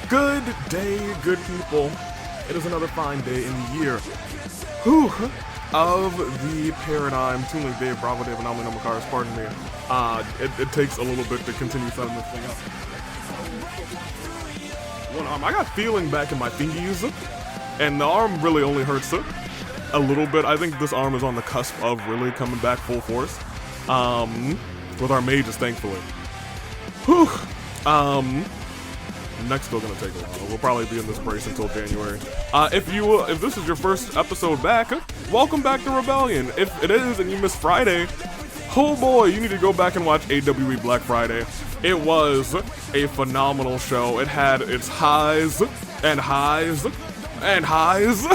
Good day, good people. It is another fine day in the year. Whew. Of the paradigm. Tuning Dave, Bravo Dave, and Anomaly Cars, pardon me. It takes a little bit to continue setting this thing up. One arm. I got feeling back in my fingies, and the arm really only hurts a little bit. I think this arm is on the cusp of really coming back full force. With our mages, thankfully. Whew. Neck's still gonna take a while. We'll probably be in this brace until January. If this is your first episode back, welcome back to Rebellion. If it is and you missed Friday, oh boy, you need to go back and watch AWE Black Friday. It was a phenomenal show. It had its highs and highs and highs.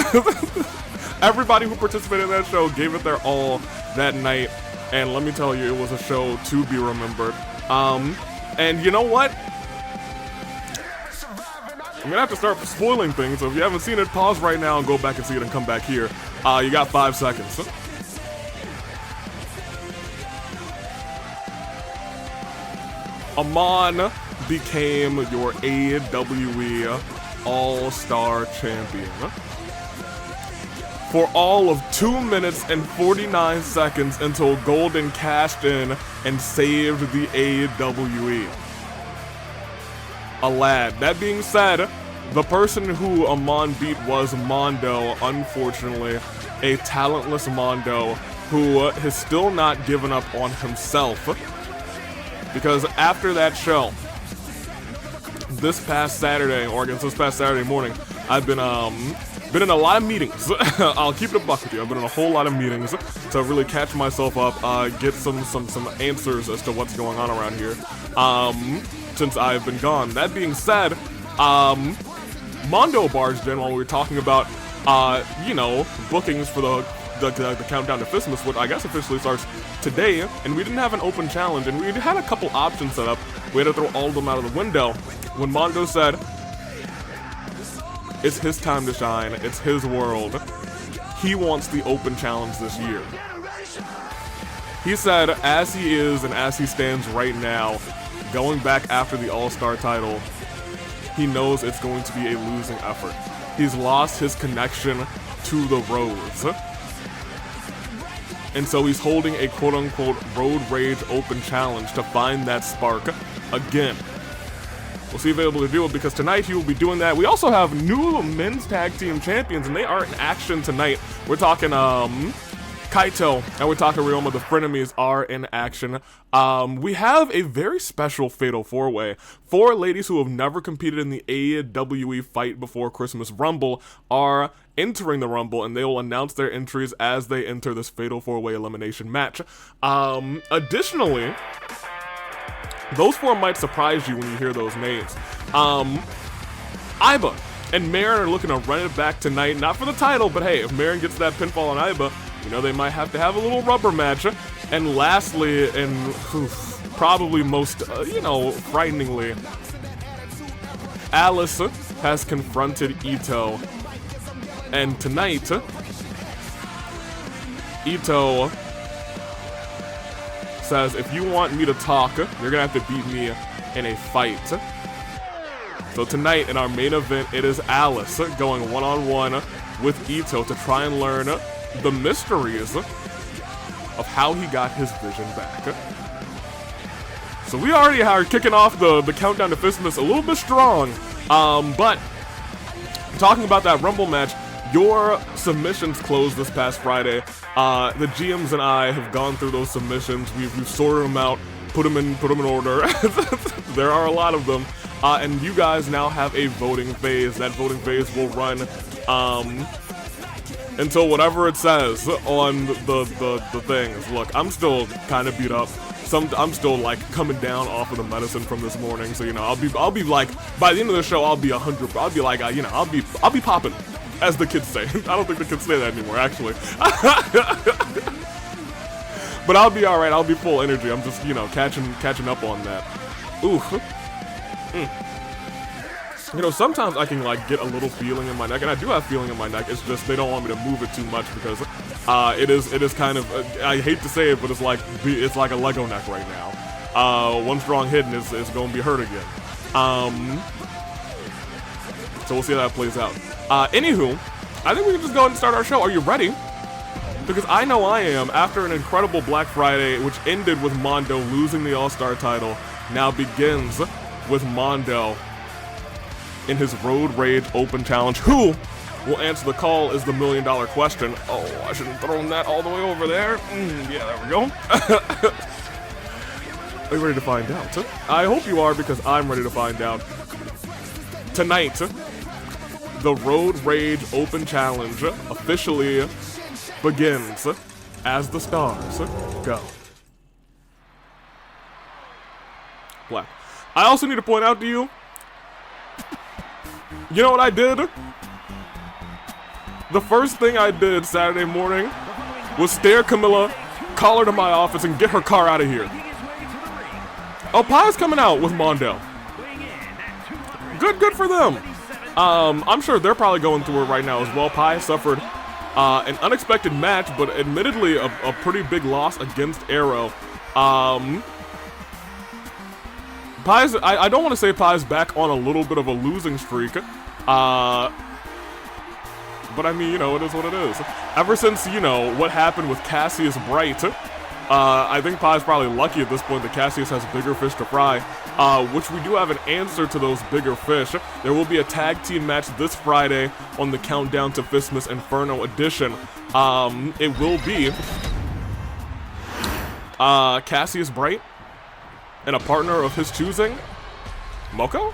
Everybody who participated in that show gave it their all that night, and let me tell you, it was a show to be remembered. And you know what? I'm gonna have to start spoiling things, so if you haven't seen it, pause right now and go back and see it and come back here. You got 5 seconds. Amon became your AWE All-Star Champion for all of 2 minutes and 49 seconds until Golden cashed in and saved the AWE. A lad. That being said, the person who Amon beat was Mondo, unfortunately. A talentless Mondo who has still not given up on himself. Because after that show, this past Saturday, or against this past Saturday morning, I've been in a lot of meetings. I'll keep it a buck with you. I've been in a whole lot of meetings to really catch myself up, get some answers as to what's going on around here. Since I've been gone. That being said, Mondo barged in while we were talking about, bookings for the countdown to Fistmas, which I guess officially starts today, and we didn't have an open challenge, and we had a couple options set up. We had to throw all of them out of the window when Mondo said, it's his time to shine, it's his world. He wants the open challenge this year. He said, as he is and as he stands right now, going back after the All-Star title, he knows it's going to be a losing effort. He's lost his connection to the roads. And so he's holding a quote-unquote Road Rage Open Challenge to find that spark again. We'll see if he's able to do it, because tonight he will be doing that. We also have new men's tag team champions, and they are in action tonight. We're talking, Kaito, and we're talking Ryoma. The Frenemies are in action. We have a very special Fatal 4-Way. 4 ladies who have never competed in the AWE Fight Before Christmas Rumble are entering the Rumble, and they will announce their entries as they enter this Fatal 4-Way elimination match. Additionally, those 4 might surprise you when you hear those names. Aiba and Merrin are looking to run it back tonight, not for the title, but hey, if Merrin gets that pinfall on Aiba, you know, they might have to have a little rubber match. And lastly, and probably most, frighteningly, Alice has confronted Itto. And tonight, Itto says, if you want me to talk, you're gonna have to beat me in a fight. So tonight, in our main event, it is Alice going one-on-one with Itto to try and learn the mysteries of how he got his vision back. So we already are kicking off the countdown to Fistmas a little bit strong. But talking about that Rumble match, your submissions closed this past Friday. The GMs and I have gone through those submissions. We've sorted them out, put them in order. There are a lot of them. And you guys now have a voting phase. That voting phase will run until whatever it says on the things. Look, I'm still kind of beat up. I'm still like coming down off of the medicine from this morning. So I'll be like, by the end of the show, I'll be 100. I'll be like, I'll be popping, as the kids say. I don't think the kids say that anymore, actually. But I'll be all right. I'll be full energy. I'm just catching up on that. Ooh. Sometimes I can like get a little feeling in my neck, and I do have feeling in my neck. It's just they don't want me to move it too much because it is kind of I hate to say it, but it's like a Lego neck right now. One strong hit and it's going to be hurt again. So we'll see how that plays out. Anywho, I think we can just go ahead and start our show. Are you ready? Because I know I am. After an incredible Black Friday, which ended with Mondo losing the All-Star title, now begins with Mondo in his Road Rage Open Challenge. Who will answer the call is the $1 million question. Oh, I should have thrown that all the way over there. Yeah, there we go. Are you ready to find out? I hope you are, because I'm ready to find out. Tonight, the Road Rage Open Challenge officially begins as the stars go. Black. I also need to point out to you, you know what I did? The first thing I did Saturday morning was stare Camilla, call her to my office, and get her car out of here. Oh, Pie's coming out with Mondo. Good for them. I'm sure they're probably going through it right now as well. Pie suffered an unexpected match, but admittedly a pretty big loss against Arrow. Pie's, I don't want to say Pie's back on a little bit of a losing streak. But I mean, you know, it is what it is. Ever since, you know, what happened with Cassius Bright, I think Pie's probably lucky at this point that Cassius has bigger fish to fry, which we do have an answer to those bigger fish. There will be a tag team match this Friday on the Countdown to Fistmas Inferno edition. It will be Cassius Bright and a partner of his choosing, Moko?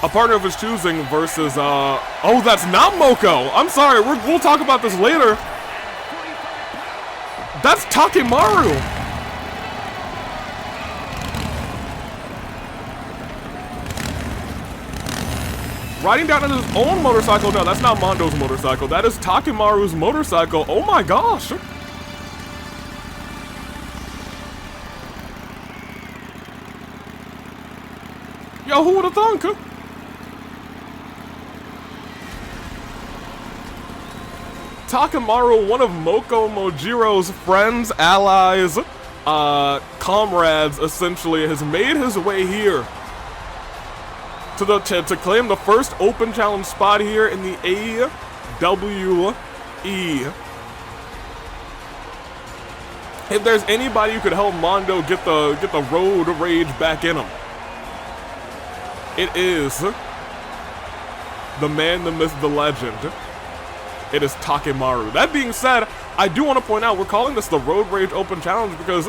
A partner of his choosing versus, oh, that's not Moko! I'm sorry, we'll talk about this later. That's Takemaru! Riding down on his own motorcycle? No, that's not Mondo's motorcycle. That is Takemaru's motorcycle. Oh my gosh! Yo, who would've thunk? Takemaru, one of Moko Mojiro's friends, allies, comrades, essentially, has made his way here to claim the first open challenge spot here in the AWE. If there's anybody who could help Mondo get the road rage back in him, it is the man, the myth, the legend. It is Takemaru. That being said, I do want to point out, we're calling this the Road Rage Open Challenge because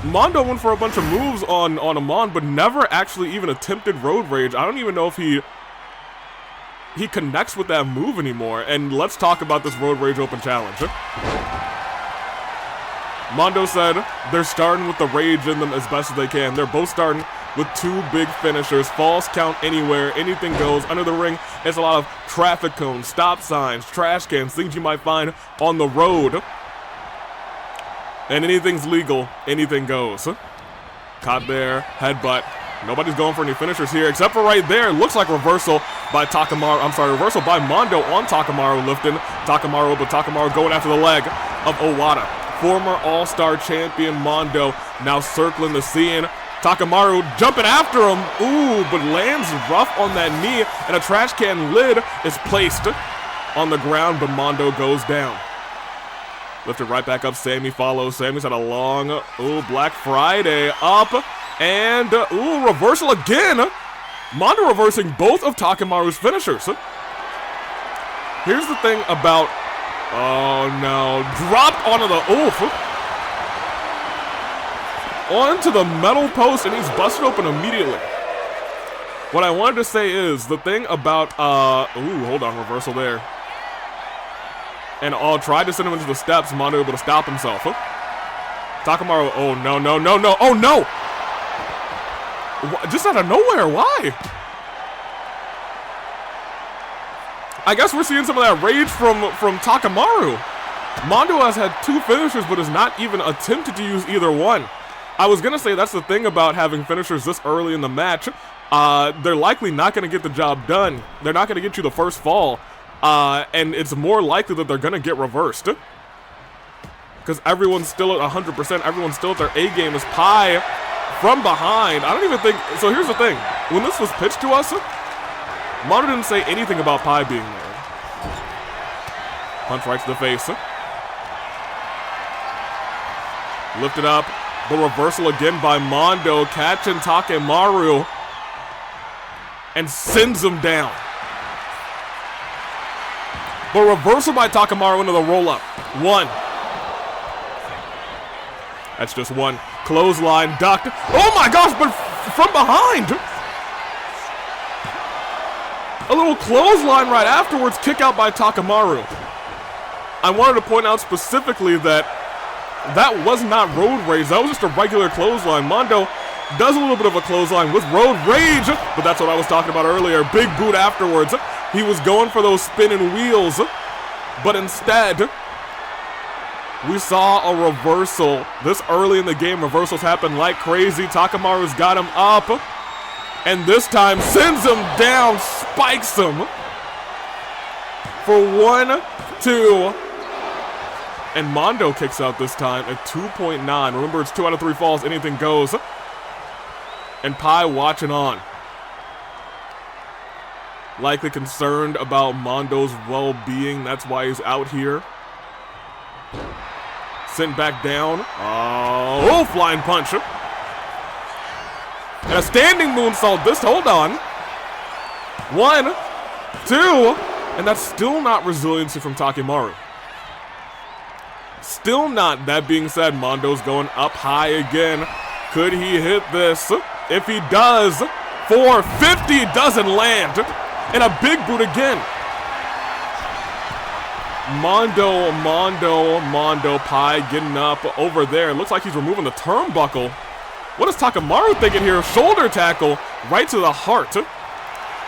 Mondo went for a bunch of moves on Amon, but never actually even attempted Road Rage. I don't even know if he connects with that move anymore. And let's talk about this Road Rage Open Challenge. Mondo said they're starting with the rage in them as best as they can. They're both starting with two big finishers. Falls count anywhere, anything goes. Under the ring, it's a lot of traffic cones, stop signs, trash cans, things you might find on the road. And anything's legal, anything goes. Caught there, headbutt. Nobody's going for any finishers here, except for right there. Looks like reversal by Takemaru. I'm sorry, reversal by Mondo on Takemaru, lifting Takemaru, but Takemaru going after the leg of Owada. Former All-Star champion Mondo now circling the scene. Takemaru jumping after him. Ooh, but lands rough on that knee, and a trash can lid is placed on the ground, but Mondo goes down. Lifted right back up. Sammy follows. Sammy's had a long, Black Friday up, and, reversal again. Mondo reversing both of Takemaru's finishers. Here's the thing about, oh no, dropped onto the, onto the metal post, and he's busted open immediately. What I wanted to say is, the thing about, hold on, reversal there. And tried to send him into the steps, Mondo able to stop himself. Takemaru, oh no, no, no, no, oh no! Just out of nowhere, why? I guess we're seeing some of that rage from Takemaru. Mondo has had two finishers, but has not even attempted to use either one. I was gonna say that's the thing about having finishers this early in the match. They're likely not gonna get the job done. They're not gonna get you the first fall. And it's more likely that they're gonna get reversed. Because everyone's still at 100%, everyone's still at their A game. Is Pie from behind. I don't even think, so here's the thing. When this was pitched to us, Mondo didn't say anything about Pi being there. Punch right to the face. Lifted up. The reversal again by Mondo, catching Takemaru and sends him down. The reversal by Takemaru into the roll-up. 1. That's just 1. Clothesline, ducked. Oh my gosh, but from behind! A little clothesline right afterwards, kick out by Takemaru. I wanted to point out specifically that was not road rage, that was just a regular clothesline. Mondo does a little bit of a clothesline with road rage, but that's what I was talking about earlier. Big boot afterwards. He was going for those spinning wheels, but instead, we saw a reversal. This early in the game, reversals happen like crazy. Takemaru's got him up, and this time sends him down, spikes him for 1, 2, and Mondo kicks out this time at 2.9. Remember, it's 2 out of 3 falls, anything goes. And Pi watching on. Likely concerned about Mondo's well-being. That's why he's out here. Sent back down. Oh, flying punch. And a standing moonsault. Hold on. 1, 2, and that's still not resiliency from Takemaru. Still not. That being said, Mondo's going up high again. Could he hit this? If he does, 450 doesn't land. And a big boot again. Mondo, Pi getting up over there. It looks like he's removing the turnbuckle. What is Takemaru thinking here? Shoulder tackle right to the heart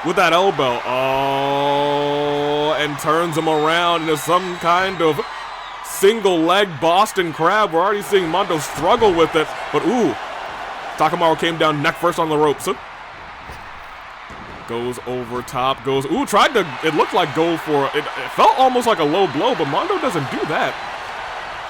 with that elbow. Oh, and turns him around into some kind of single leg Boston Crab. We're already seeing Mondo struggle with it, but ooh, Takemaru came down neck first on the ropes. Goes over top, goes, ooh, tried to, it looked like go for, it felt almost like a low blow, but Mondo doesn't do that.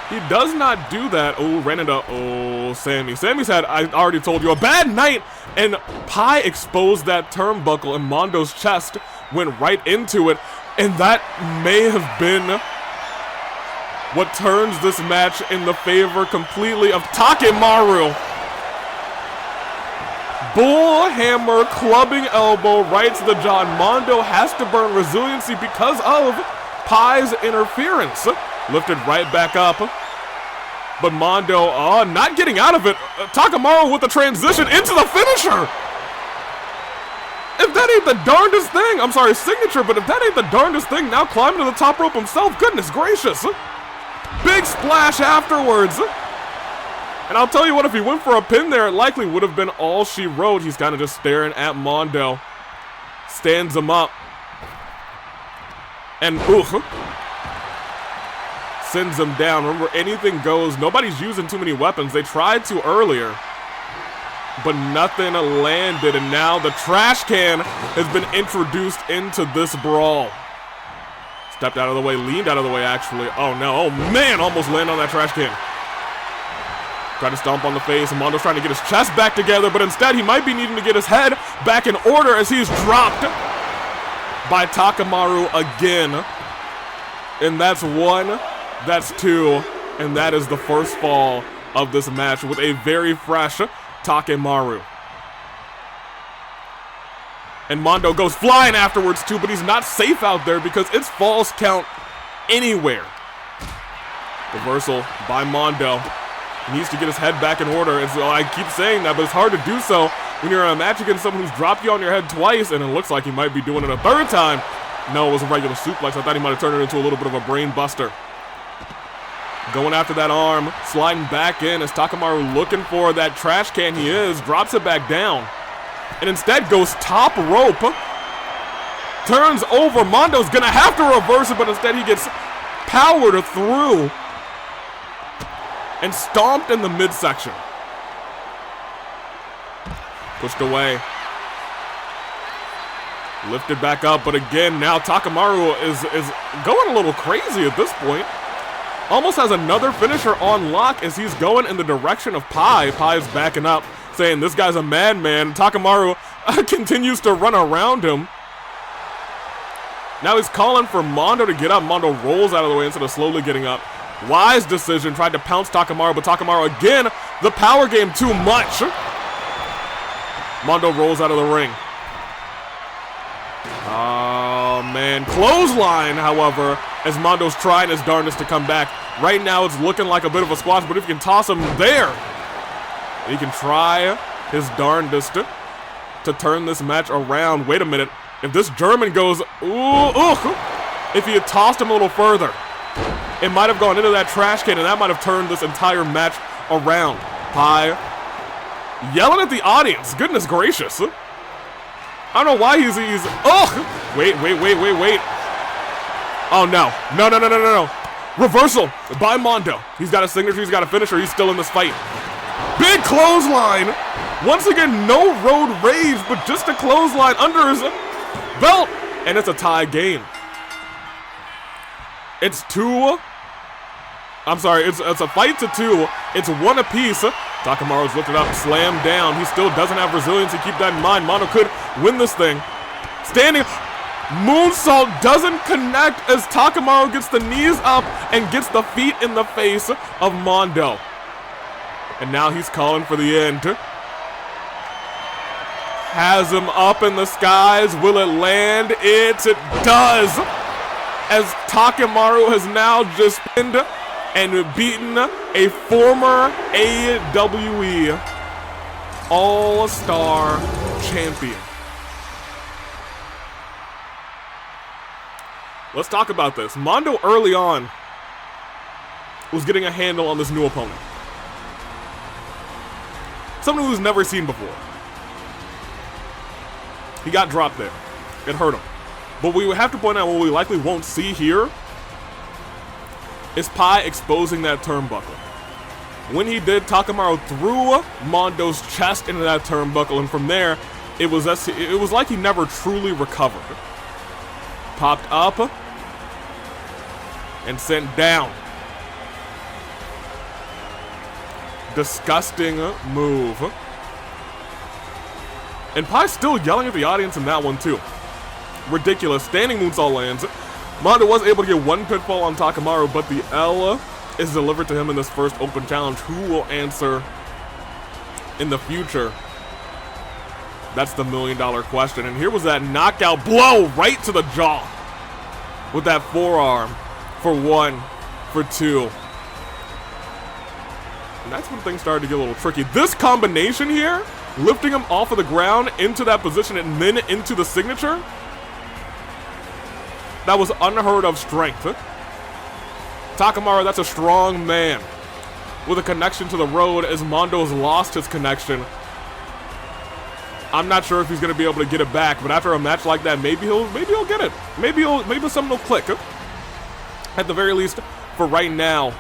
He does not do that. Ooh, ran into, oh, Sammy. Sammy's had, I already told you, a bad night, and Pi exposed that turnbuckle, and Mondo's chest went right into it, and that may have been what turns this match in the favor completely of Takemaru. Bull hammer, clubbing elbow right to the jaw. Mondo has to burn resiliency because of Pi's interference. Lifted right back up. But Mondo, not getting out of it. Takemaru with the transition into the finisher. If that ain't the darndest thing, I'm sorry, signature, but if that ain't the darndest thing, now climbing to the top rope himself, goodness gracious. Big splash afterwards. And I'll tell you what, if he went for a pin there, it likely would have been all she wrote. He's kind of just staring at Mondo. Stands him up. And oof. Sends him down. Remember, anything goes. Nobody's using too many weapons. They tried to earlier, but nothing landed. And now the trash can has been introduced into this brawl. Stepped out of the way, leaned out of the way, actually. Oh no, oh man, almost landed on that trash can. Tried to stomp on the face, and Mondo's trying to get his chest back together, but instead he might be needing to get his head back in order as he's dropped by Takemaru again. And that's 1, that's 2, and that is the first fall of this match with a very fresh Takemaru. And Mondo goes flying afterwards too, but he's not safe out there because it's falls count anywhere. Reversal by Mondo. He needs to get his head back in order. And so I keep saying that, but it's hard to do so when you're in a match against someone who's dropped you on your head twice, and it looks like he might be doing it a third time. No, it was a regular suplex. I thought he might have turned it into a little bit of a brain buster. Going after that arm, sliding back in as Takemaru looking for that trash can. He is, drops it back down, and instead goes top rope. Turns over, Mondo's gonna have to reverse it, but instead he gets powered through and stomped in the midsection. Pushed away. Lifted back up, but again, now Takemaru is going a little crazy at this point. Almost has another finisher on lock as he's going in the direction of Pi. Pi's backing up, saying this guy's a madman. Takemaru continues to run around him. Now he's calling for Mondo to get up. Mondo rolls out of the way instead of slowly getting up. Wise decision, tried to pounce Takamaru, but Takamaru again, the power game too much. Mondo rolls out of the ring. Oh man, clothesline, however, as Mondo's trying his darndest to come back. Right now it's looking like a bit of a squash, but if you can toss him there, he can try his darndest to turn this match around. Wait a minute, if this German goes, if he had tossed him a little further, it might have gone into that trash can, and that might have turned this entire match around. Pai yelling at the audience. Goodness gracious. I don't know why he's wait. Oh no. No. Reversal by Mondo. He's got a signature, he's got a finisher, he's still in this fight. Big clothesline. Once again, no road rage, but just a clothesline under his belt. And it's a tie game. It's a fight to 2. It's 1 apiece. Takamaru's lifted up, slammed down. He still doesn't have resiliency, keep that in mind. Mondo could win this thing. Standing moonsault doesn't connect as Takamaru gets the knees up and gets the feet in the face of Mondo. And now he's calling for the end. Has him up in the skies. Will it land? It does. As Takamaru has now just pinned and beaten a former AWE All-Star champion. Let's talk about this. Mondo early on was getting a handle on this new opponent. Someone who's never seen before. He got dropped there. It hurt him. But we would have to point out what we likely won't see here is Pai exposing that turnbuckle. When he did, Takamaru threw Mondo's chest into that turnbuckle, and from there, it was like he never truly recovered. Popped up and sent down. Disgusting move. And Pai's still yelling at the audience in that one too. Ridiculous. Standing moonsault lands. Mondo was able to get one pitfall on Takamaru, but the L is delivered to him in this first open challenge. Who will answer in the future? That's the million-dollar question. And here was that knockout blow right to the jaw with that forearm for 1, for 2. And that's when things started to get a little tricky. This combination here, lifting him off of the ground into that position and then into the signature, that was unheard of strength. Takamaru, that's a strong man with a connection to the road as Mondo's lost his connection. I'm not sure if he's gonna be able to get it back, but after a match like that, maybe he'll get it. Maybe something will click. At the very least, for right now,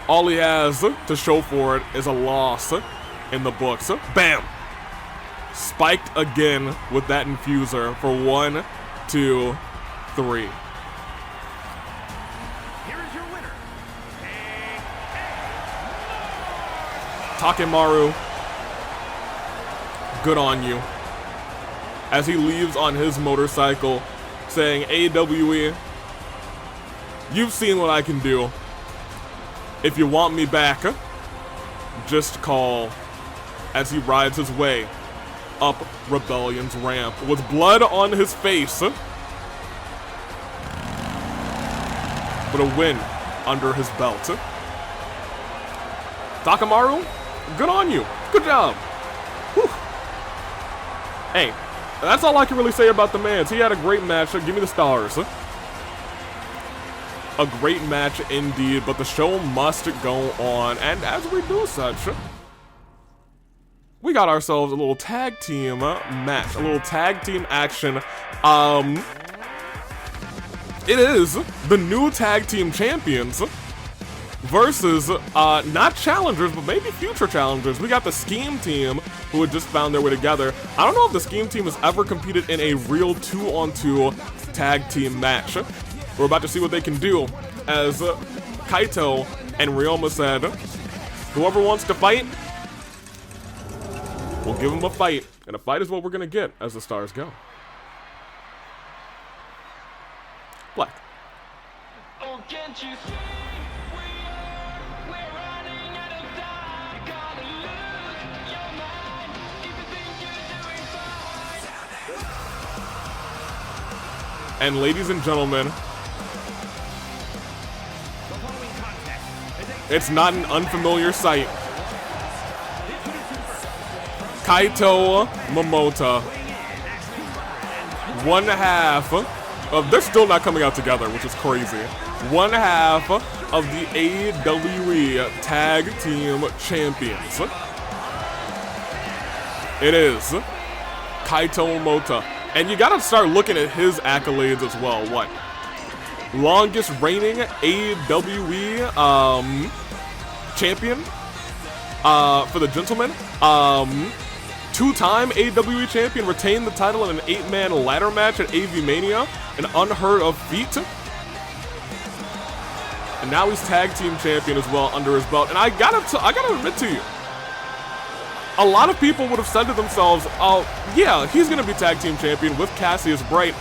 all he has to show for it is a loss in the books. Bam! Spiked again with that infuser for 1, 2, 3. Here is your winner. Takamaru, good on you. As he leaves on his motorcycle, saying, AWE, you've seen what I can do. If you want me back, just call. As he rides his way up Rebellion's ramp with blood on his face, but a win under his belt. Takamaru, good on you. Good job. Whew. Hey, that's all I can really say about the man. He had a great match. Give me the stars. A great match indeed, but the show must go on. And as we do such, we got ourselves a little tag team match, a little tag team action. It is the new tag team champions versus not challengers, but maybe future challengers. We got the Scheme team who had just found their way together. I don't know if the Scheme team has ever competed in a real 2-on-2 tag team match. We're about to see what they can do, as Kaito and Ryoma said, whoever wants to fight, we'll give them a fight, and a fight is what we're gonna get as the stars go. And ladies and gentlemen, it's not an unfamiliar sight. Kaito Momota, one half of, they're still not coming out together, which is crazy. One half of the AWE Tag Team Champions. It is Kaito Momota. And you gotta start looking at his accolades as well. What? Longest reigning AWE champion for the gentleman. Two-time AWE champion, retained the title in an 8-man ladder match at AV Mania, an unheard of feat. And now he's tag team champion as well under his belt. And I gotta admit to you, a lot of people would have said to themselves, oh yeah, he's gonna be tag team champion with Cassius Bright.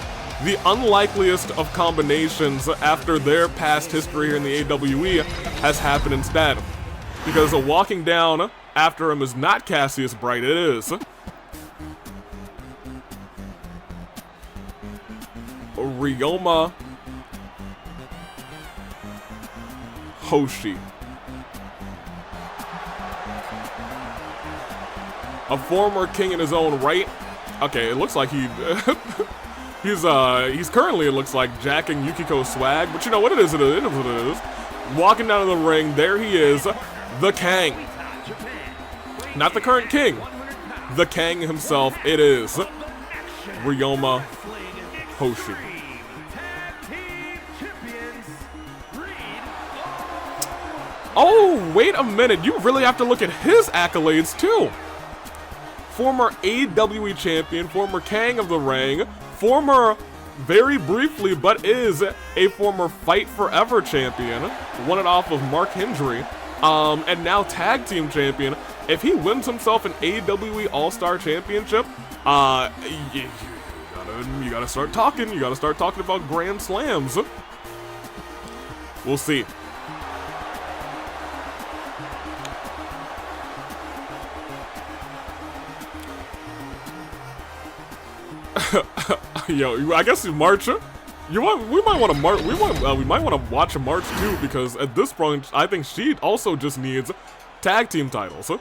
The unlikeliest of combinations after their past history here in the AWE has happened instead. Because walking down after him is not Cassius Bright, it is Ryoma Hoshi. A former king in his own right. Okay, it looks like he he's currently, it looks like, jacking Yukiko's swag, but you know what it is, it is what it is. Walking down to the ring, there he is, the Kang. Not the current king, the Kang himself. It is Ryoma Hoshi. Oh, wait a minute, you really have to look at his accolades too. Former AWE champion, former Kang of the Ring, former, very briefly, but is a former Fight Forever champion, won it off of Mark Hendry, and now tag team champion. If he wins himself an AWE All-Star Championship, you gotta start talking. You gotta start talking about Grand Slams. We'll see. Yo, I guess March. We might want to march. We might want to watch March too, because at this point, I think she also just needs tag team titles.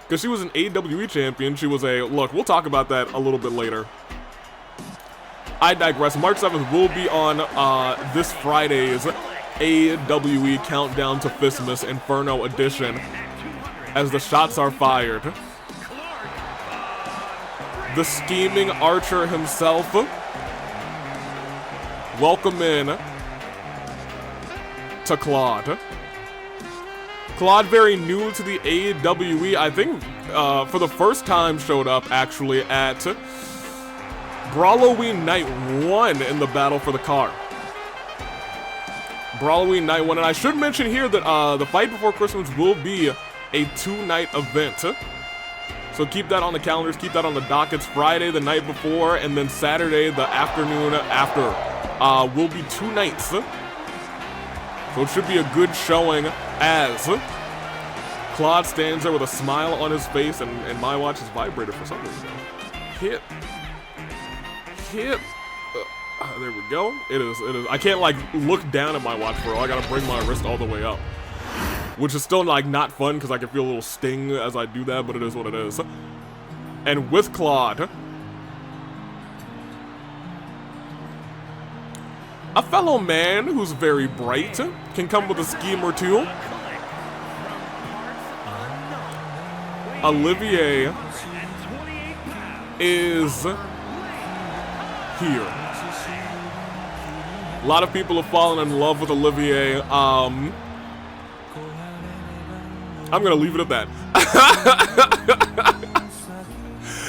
Because she was an AWE champion. She was a, look, we'll talk about that a little bit later. I digress. March 7th will be on this Friday's AWE Countdown to Fistmas Inferno edition, as the shots are fired. The scheming archer himself. Welcome in to Claude. Claude, very new to the AWE, I think for the first time showed up actually at Brawloween Night 1 in the battle for the car. Brawloween Night 1, and I should mention here that the Fight Before Christmas will be a 2-night event. So keep that on the calendars, keep that on the dockets. Friday the night before, and then Saturday the afternoon after will be 2 nights. So it should be a good showing as Claude stands there with a smile on his face, and my watch is vibrated for some reason. Hit. There we go. It is. I can't like look down at my watch, bro. I gotta bring my wrist all the way up. Which is still like not fun because I can feel a little sting as I do that, but it is what it is. And with Claude, a fellow man who's very bright can come with a scheme or two. Olivier is here. A lot of people have fallen in love with Olivier. I'm gonna leave it at that.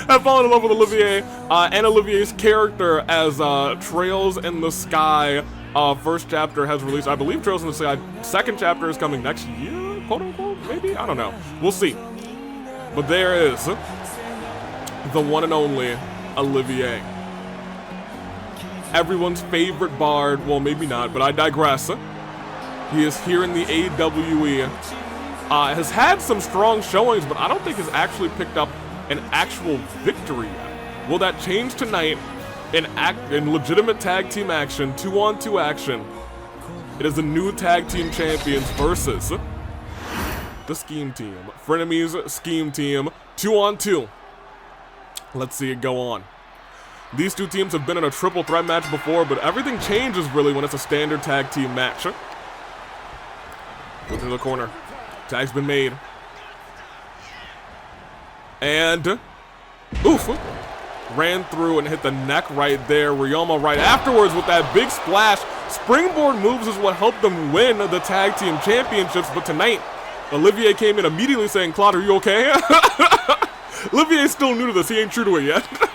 I've fallen in love with Olivier and Olivier's character as Trails in the Sky. First chapter has released. I believe Trails in the Sky. Second chapter is coming next year, quote unquote, maybe? I don't know. We'll see. But there is the one and only Olivier. Everyone's favorite bard. Well, maybe not, but I digress. He is here in the AWE. Has had some strong showings, but I don't think has actually picked up an actual victory yet. Will that change tonight in legitimate tag team action, 2-on-2 action. It is the new tag team champions versus the Scheme Team. Frenemies Scheme Team, 2-on-2. Let's see it go on. These two teams have been in a triple threat match before, but everything changes really when it's a standard tag team match. Go to the corner. Tag's been made. And oof. Ran through and hit the neck right there. Ryoma right afterwards with that big splash. Springboard moves is what helped them win the tag team championships, but tonight, Olivier came in immediately saying, Claude, are you okay? Olivier's still new to this. He ain't true to it yet.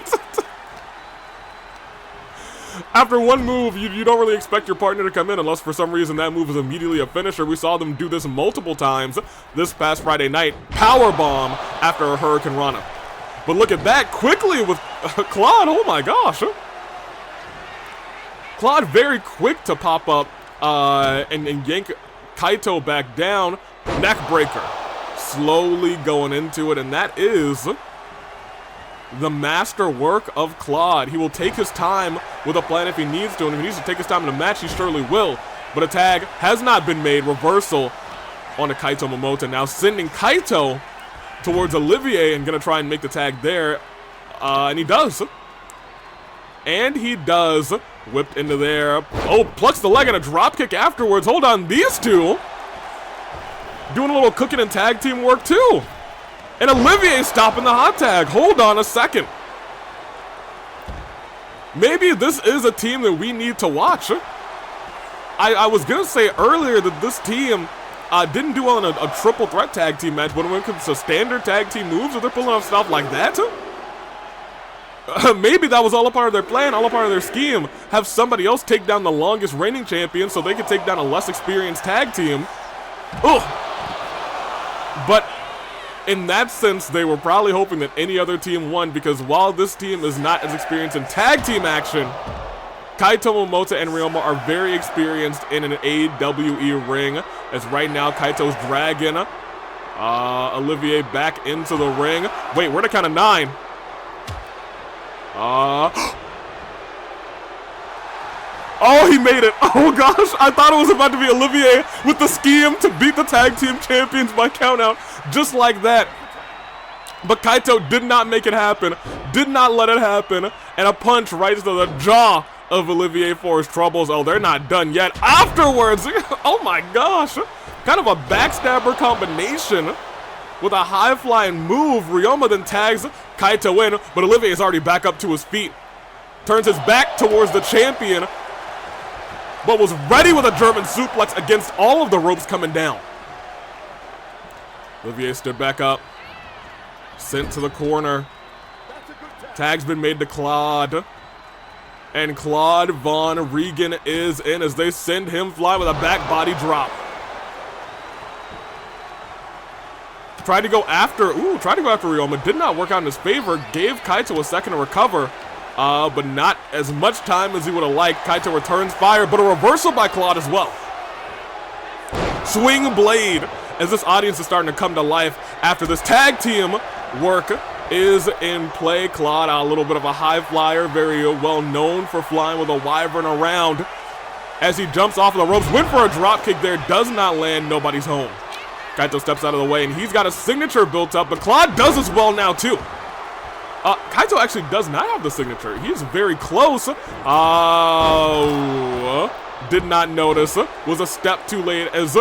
After one move, you don't really expect your partner to come in unless for some reason that move is immediately a finisher. We saw them do this multiple times this past Friday night. Powerbomb after a Hurricane Rana. But look at that quickly with Claude. Oh my gosh. Claude very quick to pop up and yank Kaito back down. Neck breaker. Slowly going into it, and that is the master work of Claude. He will take his time with a plan if he needs to, and if he needs to take his time in a match, he surely will. But a tag has not been made. Reversal on a Kaito Momota, now sending Kaito towards Olivier and gonna try and make the tag there. And he does. And he does. Whipped into there. Oh, plucks the leg and a drop kick afterwards. Hold on, these two doing a little cooking and tag team work too. And Olivier stopping the hot tag. Hold on a second. Maybe this is a team that we need to watch. I was gonna say earlier that this team didn't do well in a triple threat tag team match, but when it comes to standard tag team moves, if they're pulling off stuff like that, maybe that was all a part of their plan, all a part of their scheme. Have somebody else take down the longest reigning champion so they can take down a less experienced tag team. Ugh. But in that sense, they were probably hoping that any other team won, because while this team is not as experienced in tag team action, Kaito Momota and Ryoma are very experienced in an AWE ring, as right now Kaito's dragging Olivier back into the ring. Wait, we're at a count of 9. Oh, he made it. Oh gosh, I thought it was about to be Olivier with the scheme to beat the tag team champions by countout, just like that. But Kaito did not make it happen, did not let it happen, and a punch right to the jaw of Olivier for his troubles. Oh, they're not done yet. Afterwards, oh my gosh, kind of a backstabber combination with a high-flying move. Ryoma then tags Kaito in, but Olivier is already back up to his feet. Turns his back towards the champion, but was ready with a German suplex against all of the ropes coming down. Olivier stood back up, sent to the corner. Tag's been made to Claude. And Claude Von Regan is in as they send him flying with a back body drop. Tried to go after Ryoma. Did not work out in his favor. Gave Kaito a second to recover, but not as much time as he would have liked. Kaito returns fire, but a reversal by Claude as well. Swing blade as this audience is starting to come to life after this tag team work is in play. Claude, a little bit of a high flyer, very well known for flying with a wyvern around. As he jumps off of the ropes, went for a drop kick there, does not land, nobody's home. Kaito steps out of the way, and he's got a signature built up, but Claude does as well now too. Kaito actually does not have the signature. He is very close. Oh, did not notice. Was a step too late as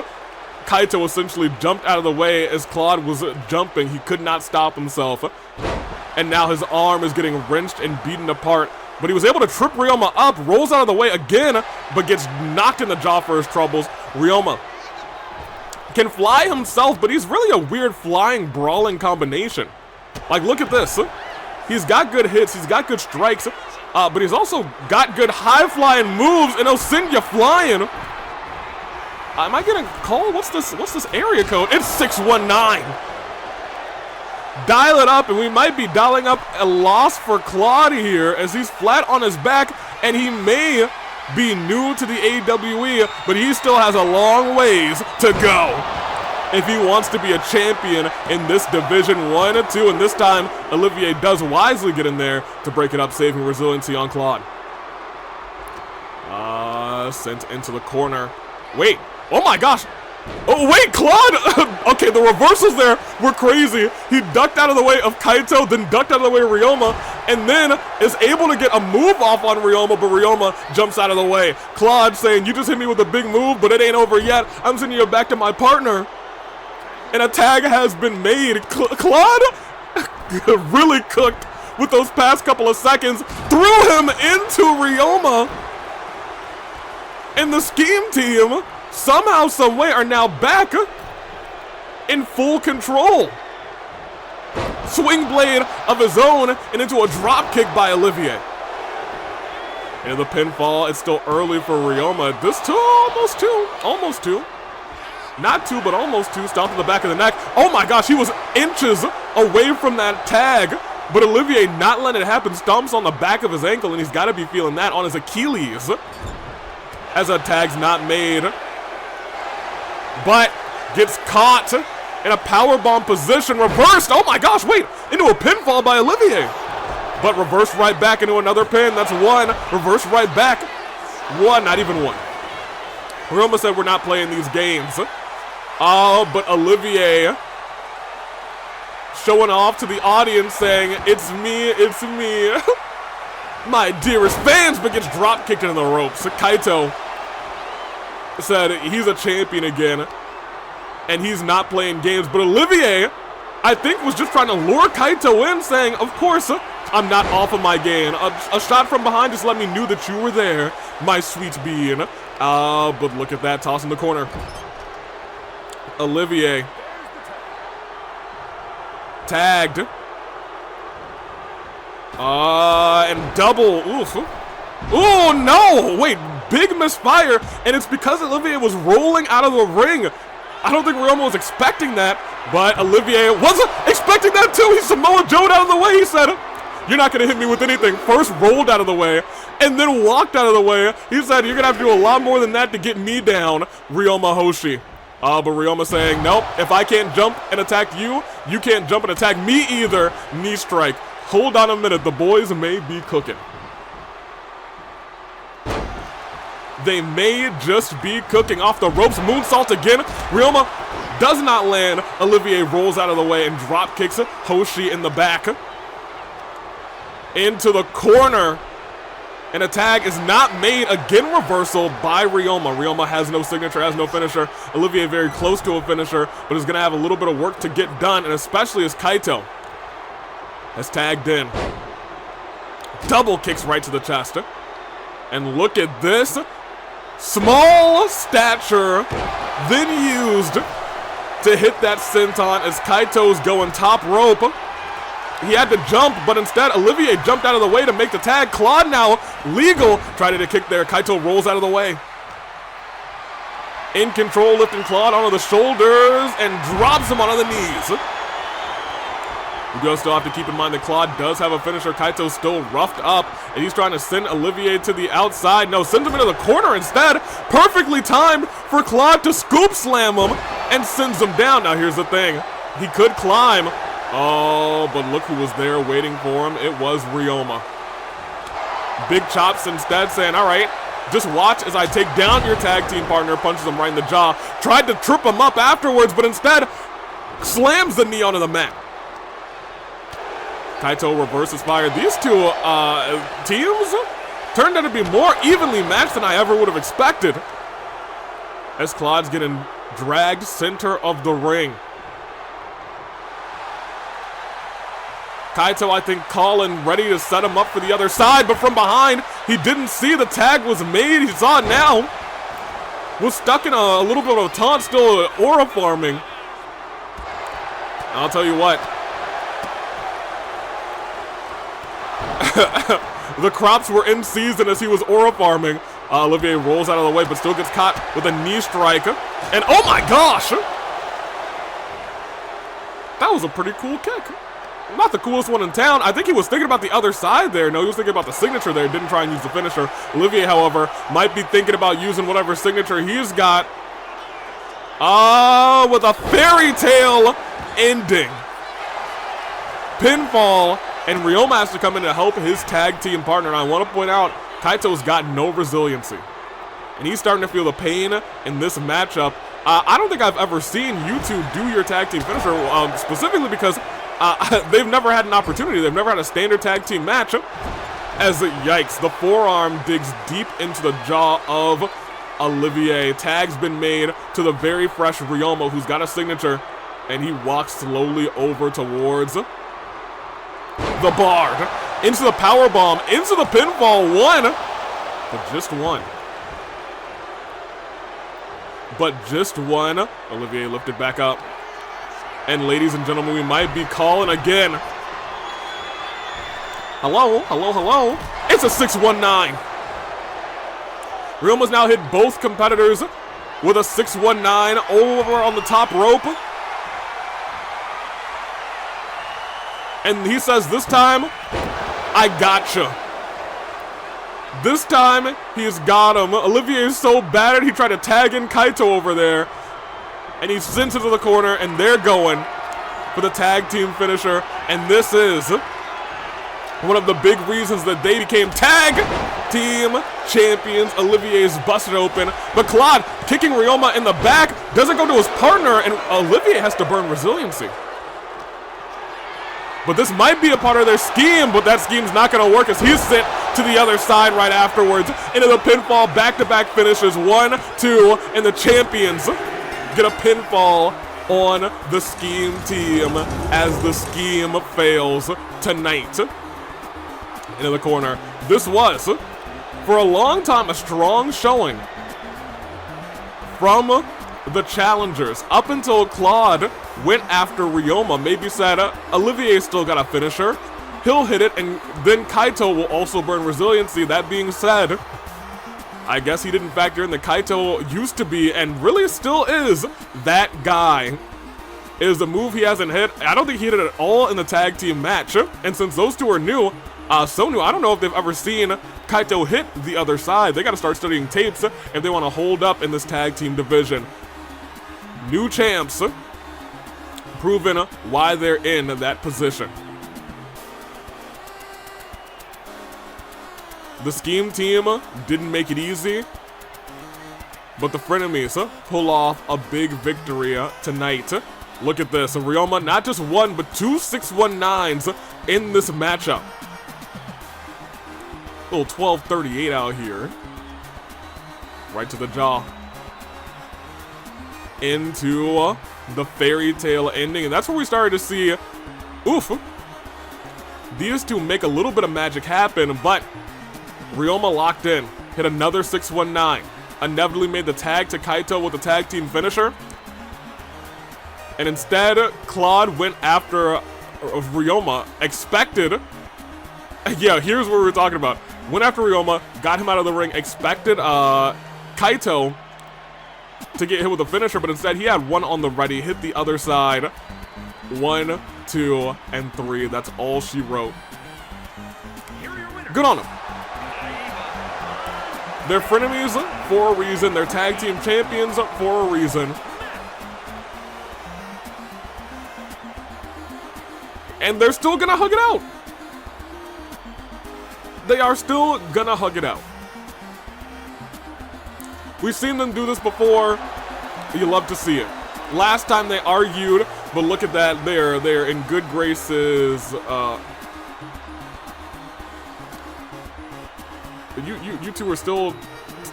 Kaito essentially jumped out of the way as Claude was jumping. He could not stop himself. And now his arm is getting wrenched and beaten apart. But he was able to trip Ryoma up, rolls out of the way again, but gets knocked in the jaw for his troubles. Ryoma can fly himself, but he's really a weird flying, brawling combination. Like, look at this. He's got good hits, he's got good strikes, but he's also got good high-flying moves, and he'll send you flying. Am I getting called? What's this area code? It's 619. Dial it up, and we might be dialing up a loss for Claude here as he's flat on his back, and he may be new to the AWE, but he still has a long ways to go. if he wants to be a champion in this Division 1 or 2, and this time Olivier does wisely get in there to break it up, saving resiliency on Claude. Sent into the corner. Wait, oh my gosh. Oh wait, Claude! Okay, the reversals there were crazy. He ducked out of the way of Kaito, then ducked out of the way of Ryoma, and then is able to get a move off on Ryoma, but Ryoma jumps out of the way. Claude saying, you just hit me with a big move, but it ain't over yet. I'm sending you back to my partner. And a tag has been made. Claude really cooked with those past couple of seconds, threw him into Ryoma. And the Scheme team, somehow, someway, are now back in full control. Swing blade of his own and into a drop kick by Olivier. Into the pinfall. It's still early for Ryoma. This two, almost two. Not two, but almost two. Stomp to the back of the neck. Oh my gosh, he was inches away from that tag. But Olivier not letting it happen. Stomps on the back of his ankle, and he's got to be feeling that on his Achilles. As a tag's not made. But gets caught in a powerbomb position. Reversed. Oh my gosh, wait. Into a pinfall by Olivier. But reversed right back into another pin. That's one. Reversed right back. One, not even one. Ryoma said we're not playing these games. But Olivier showing off to the audience saying, it's me, it's me. My dearest fans, but gets drop kicked into the ropes. Kaito said he's a champion again, and he's not playing games. But Olivier, I think, was just trying to lure Kaito in, saying, of course, I'm not off of my game. A shot from behind just let me know that you were there, my sweet bean. But look at that, toss in the corner. Olivier tagged. And double, oof. Oh no, wait, big misfire, and it's because Olivier was rolling out of the ring. I don't think Ryoma was expecting that, but Olivier wasn't expecting that too. He Samoa Joe'd out of the way. He said, you're not gonna hit me with anything. First rolled out of the way, and then walked out of the way. He said, you're gonna have to do a lot more than that to get me down, Ryoma Hoshi. But Ryoma saying, nope, if I can't jump and attack you, you can't jump and attack me either. Knee strike. Hold on a minute, the boys may be cooking. They may just be cooking. Off the ropes, moonsault again. Ryoma does not land. Olivier rolls out of the way and drop kicks Hoshi in the back. Into the corner. And a tag is not made. Again, reversal by Ryoma. Ryoma has no signature, has no finisher. Olivier very close to a finisher, but is going to have a little bit of work to get done, and especially as Kaito has tagged in. Double kicks right to the chest. And look at this. Small stature, then used to hit that senton as Kaito's going top rope. He had to jump, but instead Olivier jumped out of the way to make the tag. Claude now legal. Tried to kick there. Kaito rolls out of the way. In control, lifting Claude onto the shoulders and drops him onto the knees. We do still have to keep in mind that Claude does have a finisher. Kaito's still roughed up, and he's trying to send Olivier to the outside. No, sends him into the corner instead. Perfectly timed for Claude to scoop slam him and sends him down. Now here's the thing. He could climb. Oh, but look who was there waiting for him. It was Ryoma. Big chops instead, saying, all right, just watch as I take down your tag team partner. Punches him right in the jaw. Tried to trip him up afterwards, but instead slams the knee onto the mat. Kaito reverses fire. These two teams turned out to be more evenly matched than I ever would have expected. As Claude's getting dragged center of the ring. Kaito, I think, calling, ready to set him up for the other side, but from behind, he didn't see the tag was made. He saw it now. Was stuck in a little bit of a taunt, still aura farming. I'll tell you what. The crops were in season as he was aura farming. Olivier rolls out of the way, but still gets caught with a knee strike. And oh my gosh! That was a pretty cool kick. Not the coolest one in town. I think he was thinking about the other side there. No, he was thinking about the signature there. Didn't try and use the finisher. Olivier, however, might be thinking about using whatever signature he's got. With a fairy tale ending. Pinfall, and Ryoma has to come in to help his tag team partner. And I want to point out, Kaito's got no resiliency. And he's starting to feel the pain in this matchup. I don't think I've ever seen you two do your tag team finisher, specifically because they've never had an opportunity. They've never had a standard tag team match. As, yikes, the forearm digs deep into the jaw of Olivier. Tag's been made to the very fresh Ryoma, who's got a signature, and he walks slowly over towards the Bard. Into the powerbomb, into the pinfall, but just one. But just one. Olivier lifted back up. And ladies and gentlemen, we might be calling again. Hello, hello, hello. It's a 619. Ryoma's now hit both competitors with a 619 over on the top rope. And he says, this time, I gotcha. This time, he's got him. Olivier is so battered, he tried to tag in Kaito over there. And he sends it to the corner, and they're going for the tag team finisher. And this is one of the big reasons that they became tag team champions. Olivier's busted open, but Claude kicking Ryoma in the back doesn't go to his partner, and Olivier has to burn resiliency. But this might be a part of their scheme, but that scheme's not going to work as he's sent to the other side right afterwards. Into the pinfall, back-to-back finishes, 1, 2, and the champions get a pinfall on the scheme team as the scheme fails tonight. Into the corner. This was, for a long time, a strong showing from the challengers up until Claude went after Ryoma. Maybe said, Olivier still got a finisher. He'll hit it, and then Kaito will also burn resiliency. That being said, I guess he didn't factor in that Kaito used to be, and really still is, that guy. It is a move he hasn't hit. I don't think he hit it at all in the tag team match. And since those two are new, so new, I don't know if they've ever seen Kaito hit the other side. They got to start studying tapes if they want to hold up in this tag team division. New champs, proving why they're in that position. The scheme team didn't make it easy, but the Frenemies pull off a big victory tonight. Look at this, Ryoma, not just one, but 2 619s in this matchup. Little 1238 out here. Right to the jaw. Into the fairy tale ending, and that's where we started to see, these two make a little bit of magic happen, but Ryoma locked in, hit another 619, inevitably made the tag to Kaito with the tag team finisher, and instead, Claude went after Ryoma, expected, yeah, here's what we were talking about, went after Ryoma, got him out of the ring, expected Kaito to get hit with a finisher, but instead he had one on the ready, hit the other side. 1, 2, and 3. That's all she wrote. Good on them. They're frenemies for a reason. They're tag team champions for a reason. And they're still gonna hug it out. They are still gonna hug it out. We've seen them do this before. You love to see it. Last time they argued, but look at that. They're in good graces. You two are still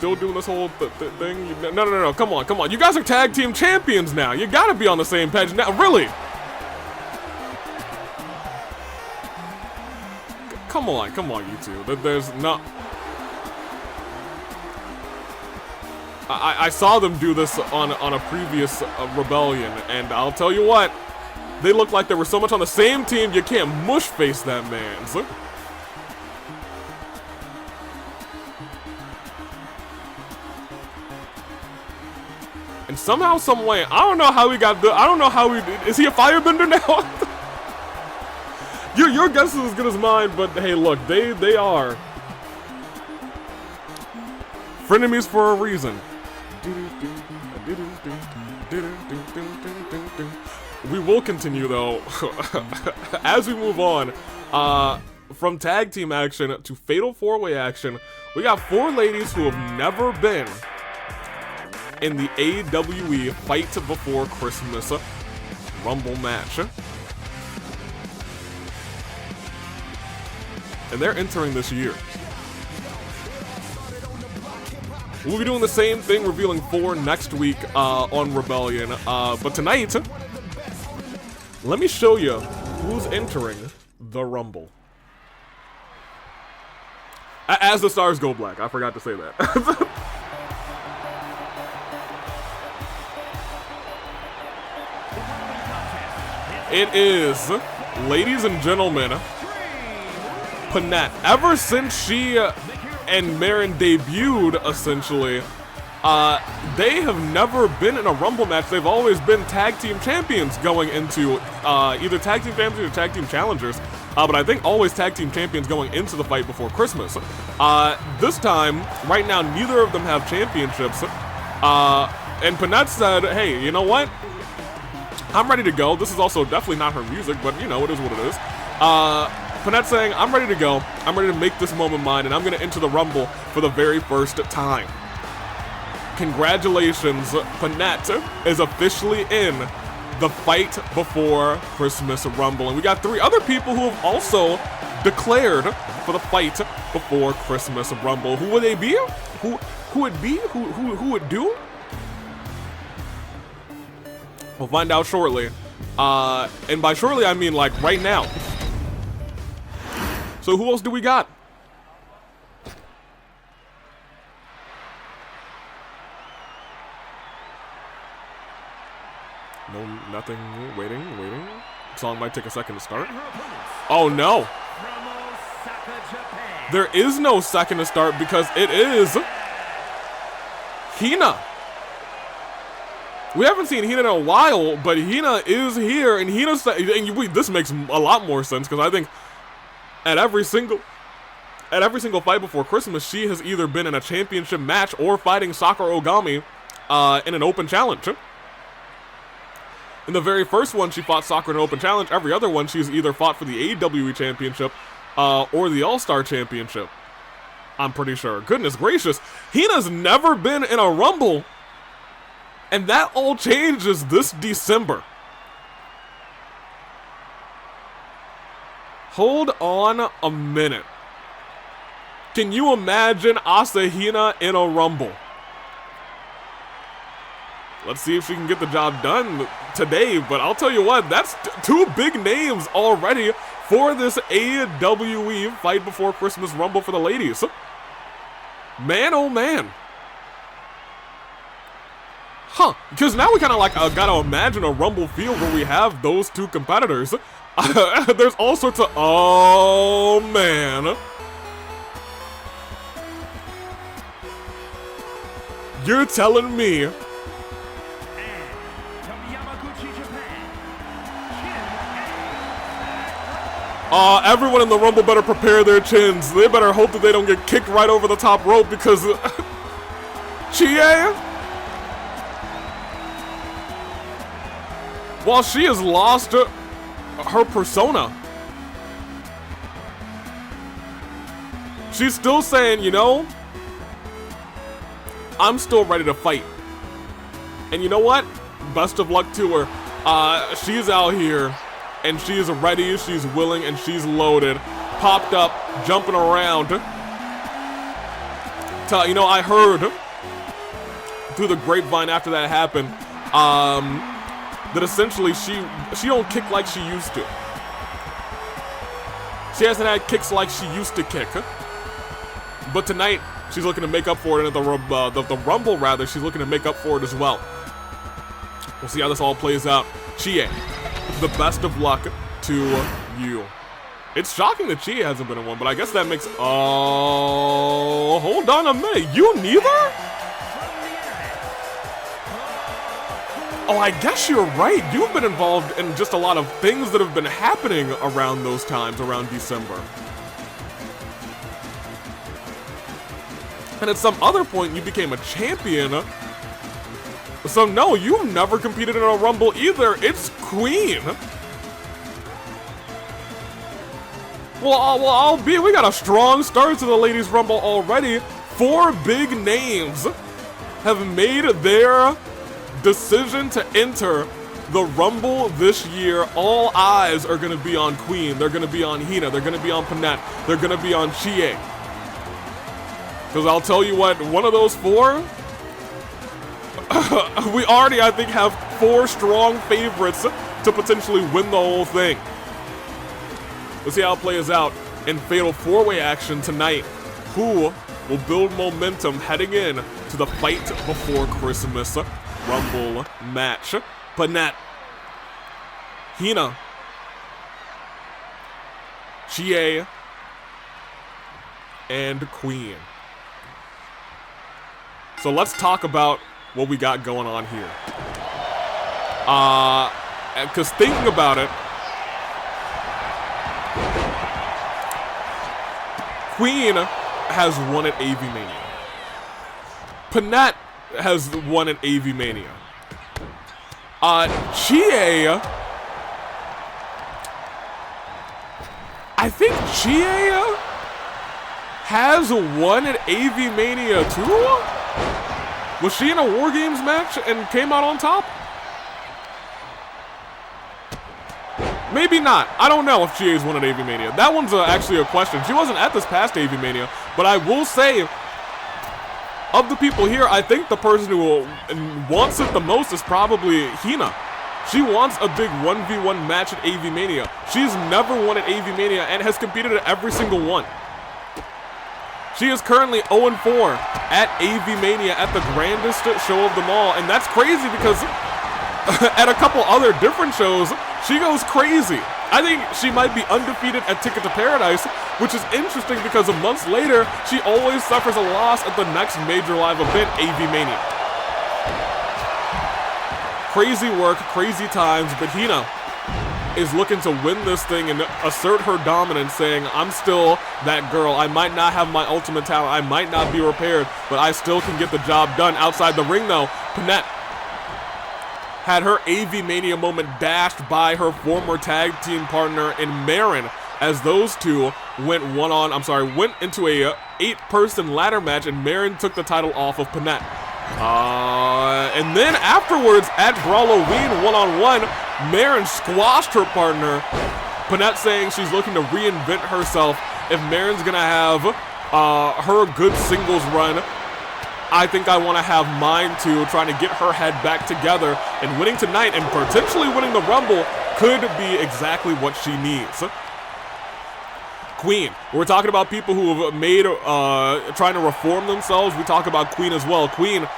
doing this whole thing. No. Come on. You guys are tag team champions now. You gotta be on the same page now. Really? Come on, you two. There's not. I saw them do this on a previous Rebellion, and I'll tell you what, they look like they were so much on the same team, you can't mush face that man. So, and somehow, some way, I don't know how he got I don't know how is he a firebender now? Your guess is as good as mine, but hey, look, they are frenemies for a reason. We will continue, though, as we move on, from tag team action to fatal 4-way action. We got 4 ladies who have never been in the AWE Fight Before Christmas Rumble match. And they're entering this year. We'll be doing the same thing, revealing 4 next week on Rebellion. But tonight, let me show you who's entering the Rumble. As the stars go black. I forgot to say that. It is, ladies and gentlemen, Panette. Ever since she and Merrin debuted, essentially, they have never been in a Rumble match. They've always been tag team champions going into either tag team champions or tag team challengers. But I think always tag team champions going into the Fight Before Christmas. This time, right now, neither of them have championships. And Panette said, hey, you know what? I'm ready to go. This is also definitely not her music, but you know, it is what it is. Panette saying, I'm ready to go. I'm ready to make this moment mine, and I'm going to enter the Rumble for the very first time. Congratulations, Panette is officially in the Fight Before Christmas Rumble. And we got 3 other people who have also declared for the Fight Before Christmas Rumble. Who would they be? Who would be? Who would do? We'll find out shortly. And by shortly, I mean like right now. So who else do we got? No, nothing. Waiting. Song might take a second to start. Oh no! There is no second to start because it is Hina. We haven't seen Hina in a while, but Hina is here, and Hina this makes a lot more sense because I think at every single Fight Before Christmas, she has either been in a championship match or fighting Sakagami in an open challenge. In the very first one, she fought Sakura in an open challenge. Every other one, she's either fought for the AWE Championship or the All-Star Championship. I'm pretty sure. Goodness gracious. Hina's never been in a Rumble. And that all changes this December. Hold on a minute. Can you imagine Asahina in a Rumble? Let's see if she can get the job done today, but I'll tell you what, that's 2 big names already for this AWE Fight Before Christmas Rumble for the ladies. Man, oh man. Huh, because now we kind of like gotta imagine a Rumble field where we have those 2 competitors. There's all sorts of, oh man. You're telling me everyone in the Rumble better prepare their chins. They better hope that they don't get kicked right over the top rope because Chie, while she has lost her persona, she's still saying, you know, I'm still ready to fight. And you know what? Best of luck to her. She's out here. And she's ready, she's willing, and she's loaded. Popped up, jumping around. You know, I heard through the grapevine after that happened, that essentially she don't kick like she used to. She hasn't had kicks like she used to kick. But tonight, she's looking to make up for it, and at the Rumble, rather, she's looking to make up for it as well. We'll see how this all plays out. Chie, the best of luck to you. It's shocking that Chie hasn't been in one, but I guess that makes... Oh, hold on a minute. You neither? Oh, I guess you're right. You've been involved in just a lot of things that have been happening around those times, around December. And at some other point, you became a champion So no, you've never competed in a Rumble either. It's Queen. Well, albeit we got a strong start to the Ladies Rumble already. 4 big names have made their decision to enter the Rumble this year. All eyes are going to be on Queen. They're going to be on Hina. They're going to be on Panette. They're going to be on Chie. Because I'll tell you what, one of those 4, we already, I think, have 4 strong favorites to potentially win the whole thing. Let's see how it plays out in Fatal 4-Way action tonight. Who will build momentum heading in to the Fight Before Christmas Rumble match? Panette, Hina, Chie, and Queen. So let's talk about what we got going on here. Because thinking about it, Queen has won at AV Mania. Panette has won at AV Mania. Chie, I think Chie has won at AV Mania too? Was she in a War Games match and came out on top? Maybe not. I don't know if Chie's won at AV Mania. That one's actually a question. She wasn't at this past AV Mania, but I will say, of the people here, I think the person who wants it the most is probably Hina. She wants a big 1v1 match at AV Mania. She's never won at AV Mania and has competed at every single one. She is currently 0-4 at AV Mania at the grandest show of them all, and that's crazy because at a couple other different shows, she goes crazy. I think she might be undefeated at Ticket to Paradise, which is interesting because months later, she always suffers a loss at the next major live event, AV Mania. Crazy work, crazy times, but Hina is looking to win this thing and assert her dominance, saying, I'm still that girl. I might not have my ultimate talent. I might not be repaired, but I still can get the job done. Outside the ring, though, Panette had her AV Mania moment dashed by her former tag team partner in Merrin, as those two went into a 8-person ladder match, and Merrin took the title off of Panette. And then afterwards, at Brawloween 1-on-1, Merrin squashed her partner. Panette saying she's looking to reinvent herself. If Merrin's gonna have her good singles run, I think I want to have mine too, trying to get her head back together, and winning tonight and potentially winning the Rumble could be exactly what she needs. Queen. We're talking about people who have made, trying to reform themselves. We talk about Queen as well. Queen,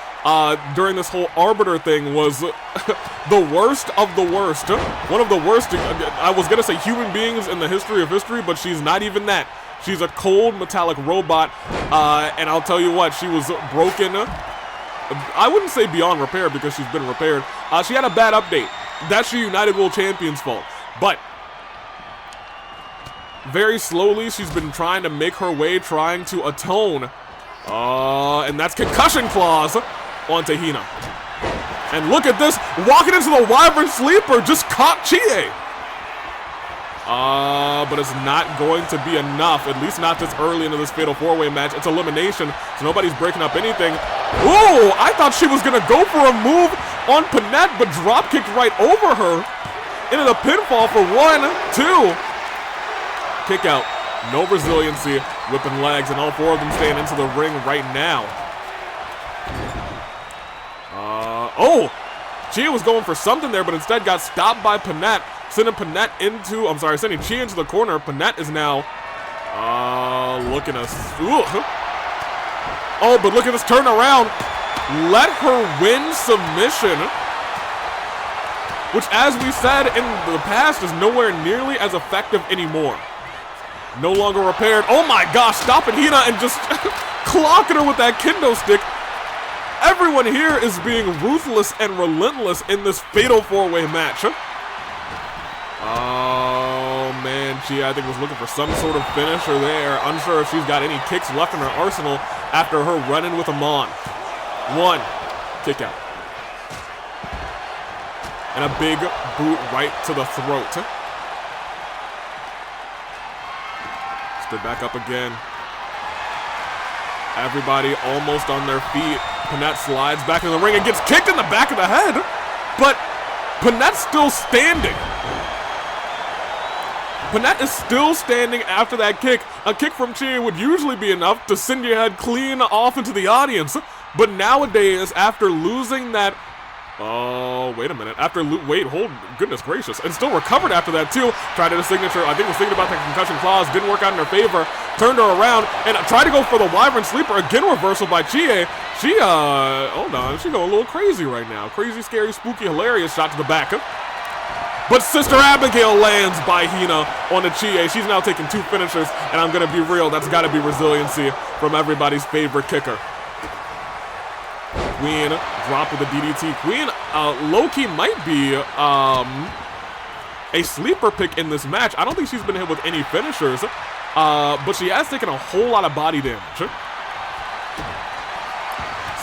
during this whole Arbiter thing, was the worst of the worst. One of the worst, I was going to say human beings in the history of history, but she's not even that. She's a cold metallic robot, and I'll tell you what, she was broken. I wouldn't say beyond repair because she's been repaired. She had a bad update. That's your United World Champion's fault. But very slowly, she's been trying to make her way, trying to atone. And that's Concussion Claws onto Hina. And look at this, walking into the Wyvern Sleeper, just caught Chie. But it's not going to be enough, at least not this early into this Fatal 4-Way match. It's elimination, so nobody's breaking up anything. Ooh, I thought she was going to go for a move on Panette, but drop-kicked right over her into the pinfall for 1, 2. Kick out, no resiliency, whipping legs, and all 4 of them staying into the ring right now. Oh, Chie was going for something there, but instead got stopped by Panette, sending Chie into the corner. Panette is now, looking to, oh, but look at this turnaround. Let her win submission, which, as we said in the past, is nowhere nearly as effective anymore. No longer repaired. Oh my gosh, stopping Hina and just clocking her with that kendo stick. Everyone here is being ruthless and relentless in this Fatal 4-Way match. Oh man, Chie, I think, was looking for some sort of finisher there. Unsure if she's got any kicks left in her arsenal after her run-in with Amon. 1, kick out. And a big boot right to the throat. Stood back up again. Everybody almost on their feet. Panette slides back in the ring and gets kicked in the back of the head. But Panette's still standing. Panette is still standing after that kick. A kick from Chie would usually be enough to send your head clean off into the audience. But nowadays, after losing that... Oh, wait a minute. Goodness gracious. And still recovered after that, too. Tried to the signature. I think was thinking about the concussion clause. Didn't work out in her favor. Turned her around and tried to go for the Wyvern Sleeper. Again, reversal by Chie. Hold on. She going a little crazy right now. Crazy, scary, spooky, hilarious shot to the back. But Sister Abigail lands by Hina on the Chie. She's now taking 2 finishers. And I'm going to be real. That's got to be resiliency from everybody's favorite kicker. Queen drop with the DDT. Queen, low-key might be a sleeper pick in this match. I don't think she's been hit with any finishers, but she has taken a whole lot of body damage.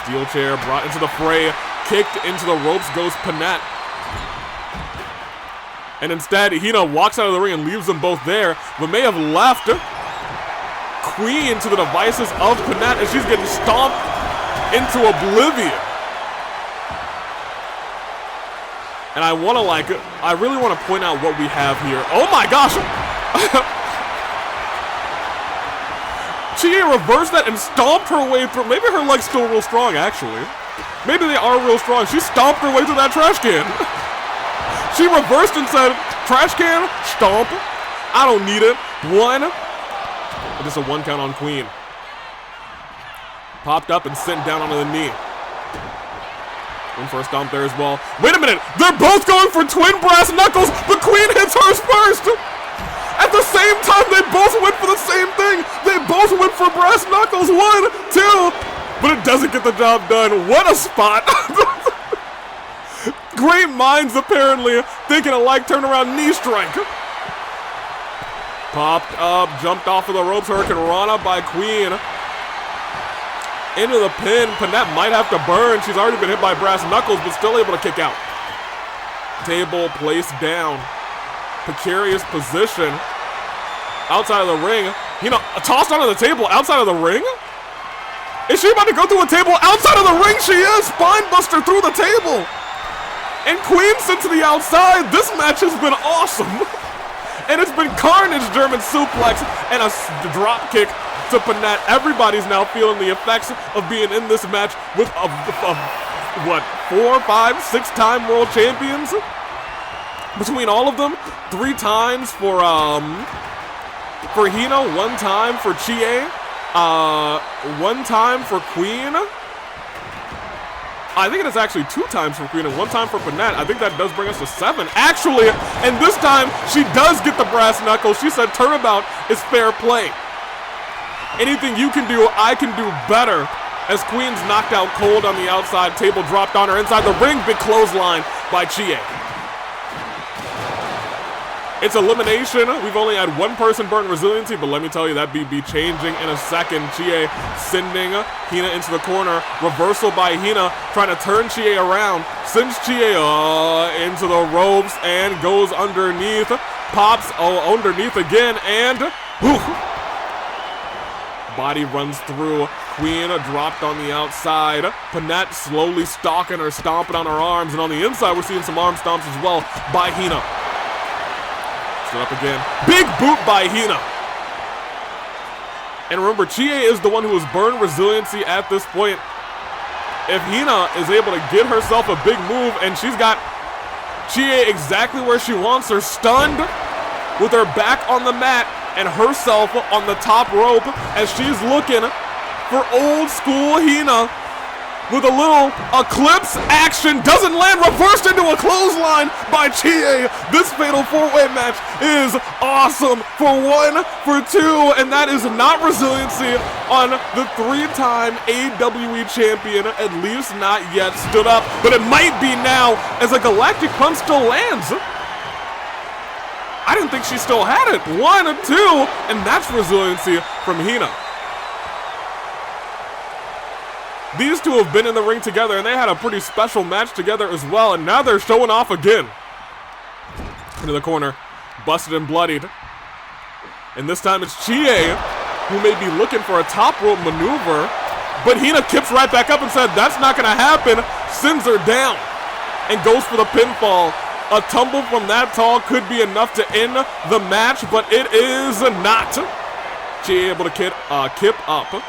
Steel chair brought into the fray, kicked into the ropes goes Panette. And instead, Hina walks out of the ring and leaves them both there, but may have left Queen to the devices of Panette as she's getting stomped into oblivion. And I really want to point out what we have here. Oh my gosh! Chie reversed that and stomped her way through. Maybe her leg's still real strong, actually. Maybe they are real strong. She stomped her way through that trash can. She reversed and said, trash can, stomp. I don't need it. 1. Just a 1 count on Queen. Popped up and sent down onto the knee. One for a stomp there as well. Wait a minute! They're both going for twin brass knuckles, but Queen hits hers first! At the same time, they both went for the same thing! They both went for brass knuckles! 1, 2! But it doesn't get the job done. What a spot! Great minds, apparently, thinking alike. Turn around knee strike. Popped up, jumped off of the ropes. Hurricane Rana by Queen. Into the pin. Panette might have to burn. She's already been hit by brass knuckles, but still able to kick out. Table placed down. Precarious position. Outside of the ring. Tossed onto the table outside of the ring? Is she about to go through a table outside of the ring? She is! Spine buster through the table! And Queen sent to the outside. This match has been awesome. And it's been carnage, German suplex, and a drop kick to Panette. Everybody's now feeling the effects of being in this match with what, 4, 5, 6-time world champions? Between all of them, 3 times for Hina, 1 time for Chie, 1 time for Queen. I think it is actually 2 times for Queen and 1 time for Panette. I think that does bring us to 7, actually. And this time, she does get the brass knuckles. She said turnabout is fair play. Anything you can do, I can do better. As Queen's knocked out cold on the outside, table dropped on her inside the ring. Big clothesline by Chie. It's elimination. We've only had 1 person burn resiliency, but let me tell you, that be changing in a second. Chie sending Hina into the corner. Reversal by Hina, trying to turn Chie around. Sends Chie into the ropes and goes underneath. Pops underneath again, and body runs through. Queen dropped on the outside. Panette slowly stalking her, stomping on her arms, and on the inside we're seeing some arm stomps as well by Hina. Up again. Big boot by Hina. And remember, Chie is the one who has burned resiliency at this point. If Hina is able to get herself a big move, and she's got Chie exactly where she wants her, stunned with her back on the mat and herself on the top rope as she's looking for old school Hina with a little eclipse action. Doesn't land, reversed into a clothesline by Chie. This fatal 4-way match is awesome for 1, for 2, and that is not resiliency on the 3-time AWE champion, at least not yet stood up, but it might be now as a Galactic Punch still lands. I didn't think she still had it. 1, 2, and that's resiliency from Hina. These two have been in the ring together, and they had a pretty special match together as well, and now they're showing off again. Into the corner, busted and bloodied. And this time it's Chie, who may be looking for a top rope maneuver, but Hina kips right back up and said, that's not gonna happen, sends her down, and goes for the pinfall. A tumble from that tall could be enough to end the match, but it is not. Chie able to kip up.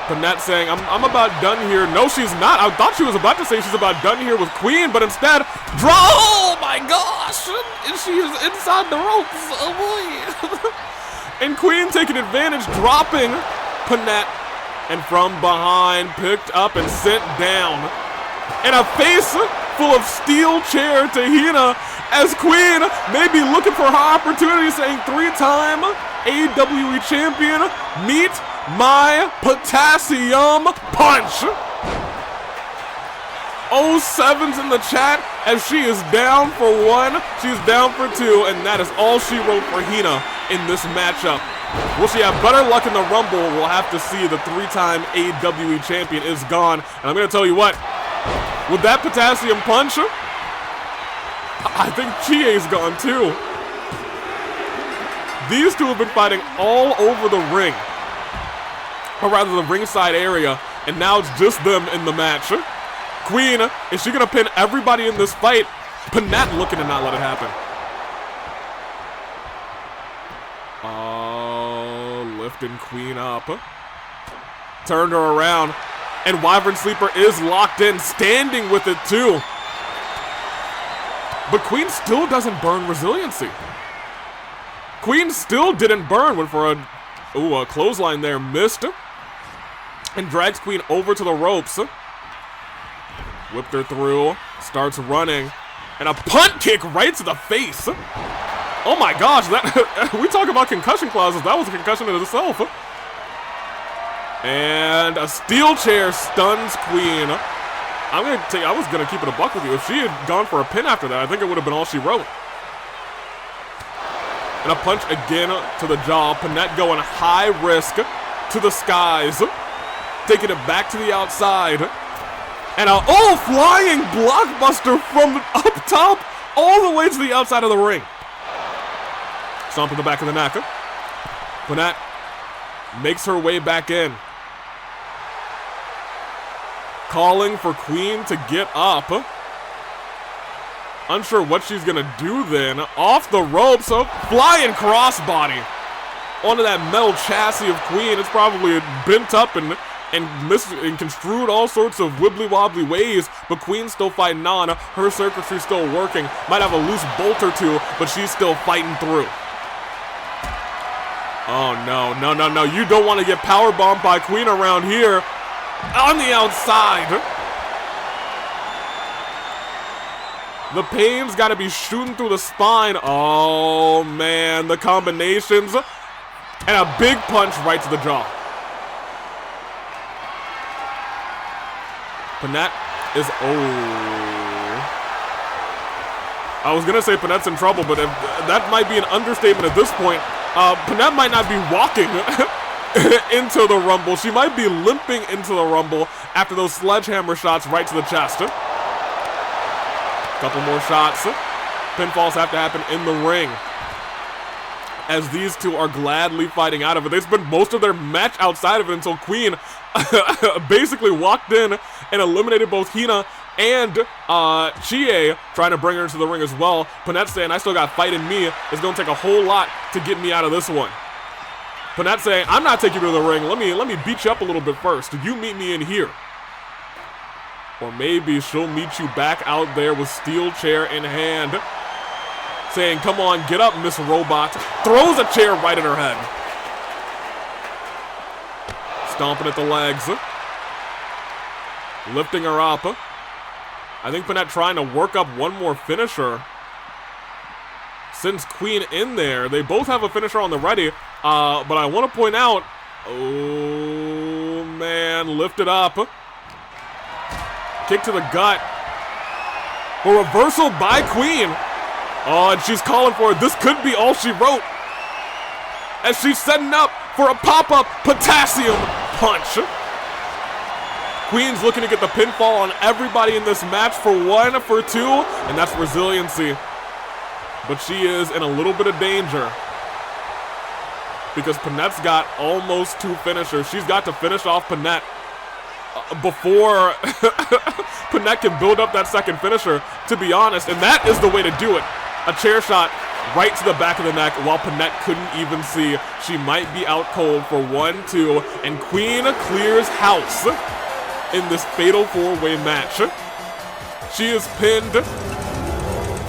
Panette saying, I'm about done here. No, she's not. I thought she was about to say she's about done here with Queen, but instead, oh my gosh! She's inside the ropes. Oh boy. And Queen taking advantage, dropping Panette, and from behind, picked up and sent down. And a face full of steel chair to Hina, as Queen may be looking for her opportunity, saying 3-time AWE champion, meet my potassium punch. 07's in the chat as she is down for 1, she's down for 2, and that is all she wrote for Hina in this matchup. Will she have better luck in the Rumble? We'll have to see. The 3-time AWE champion is gone, and I'm gonna tell you what, with that potassium punch, I think Chie's gone too. These two have been fighting all over the ring, or rather the ringside area, and now it's just them in the match. Queen, is she gonna pin everybody in this fight? Panette looking to not let it happen. Oh, lifting Queen up. Turned her around, and Wyvern Sleeper is locked in, standing with it too. But Queen still doesn't burn resiliency. Queen still didn't burn, went for a clothesline there, missed, and drags Queen over to the ropes. Whipped her through, starts running, and a punt kick right to the face. Oh my gosh, that we talk about concussion clauses, that was a concussion in itself. And a steel chair stuns Queen. I was gonna keep it a buck with you. If she had gone for a pin after that, I think it would have been all she wrote. And a punch again to the jaw. Panette going high risk to the skies, taking it back to the outside. And a flying blockbuster from up top all the way to the outside of the ring. Stomp in the back of the neck. Panette makes her way back in, calling for Queen to get up. Unsure what she's gonna do then. Off the ropes, flying crossbody onto that metal chassis of Queen. It's probably bent up and construed all sorts of wibbly-wobbly ways, but Queen's still fighting on. Her circuitry's still working. Might have a loose bolt or two, but she's still fighting through. Oh no, no, no, no. You don't want to get powerbombed by Queen around here. On the outside. The pain's got to be shooting through the spine. Oh man, the combinations. And a big punch right to the jaw. Panette is, I was gonna say Panette's in trouble, but that might be an understatement at this point. Panette might not be walking into the Rumble. She might be limping into the Rumble after those sledgehammer shots right to the chest. Couple more shots. Pinfalls have to happen in the ring, as these two are gladly fighting out of it. They spent most of their match outside of it until Queen basically walked in and eliminated both Hina and Chie, trying to bring her into the ring as well. Panette saying, I still got fight in me. It's going to take a whole lot to get me out of this one. Panette saying, I'm not taking you to the ring. Let me beat you up a little bit first. You meet me in here. Or maybe she'll meet you back out there with steel chair in hand. Saying, come on, get up, Miss Robot. Throws a chair right at her head. Stomping at the legs. Lifting her up. I think Panette trying to work up one more finisher. Sends Queen in there. They both have a finisher on the ready. But I want to point out, oh man, lifted up. Kick to the gut. A reversal by Queen. Oh, and she's calling for it. This could be all she wrote, as she's setting up for a pop-up potassium punch. Queen's looking to get the pinfall on everybody in this match for 1, for 2, and that's resiliency. But she is in a little bit of danger because Panette's got almost 2 finishers. She's got to finish off Panette before Panette can build up that second finisher, to be honest, and that is the way to do it. A chair shot right to the back of the neck while Panette couldn't even see. She might be out cold for 1, 2, and Queen clears house in this fatal 4-way match. She has pinned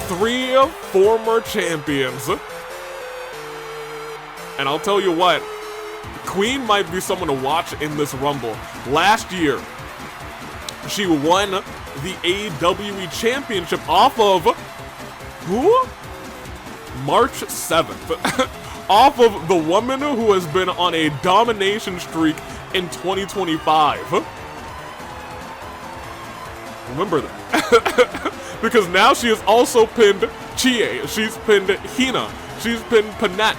3 former champions. And I'll tell you what, Queen might be someone to watch in this Rumble. Last year, she won the AWE Championship off of, who? March 7th. Off of the woman who has been on a domination streak in 2025. Remember that. Because now she has also pinned Chie, she's pinned Hina, she's pinned Panette.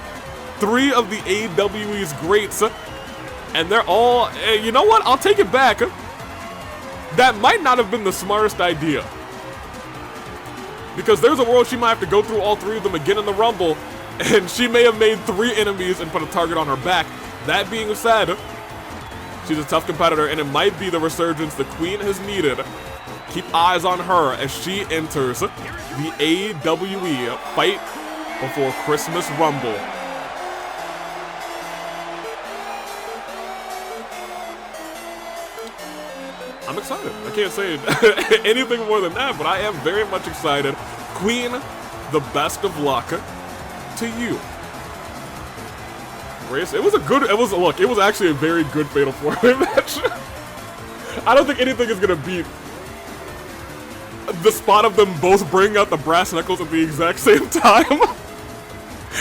3 of the AWE's greats, and they're all, you know what, I'll take it back. That might not have been the smartest idea. Because there's a world she might have to go through all 3 of them again in the Rumble, and she may have made 3 enemies and put a target on her back. That being said, she's a tough competitor, and it might be the resurgence the Queen has needed. Keep eyes on her as she enters the AWE Fight Before Christmas Rumble. I'm excited. I can't say anything more than that, but I am very much excited. Queen, the best of luck to you. Grace, it was actually a very good Fatal 4-Way match. I don't think anything is gonna beat the spot of them both bringing out the brass knuckles at the exact same time.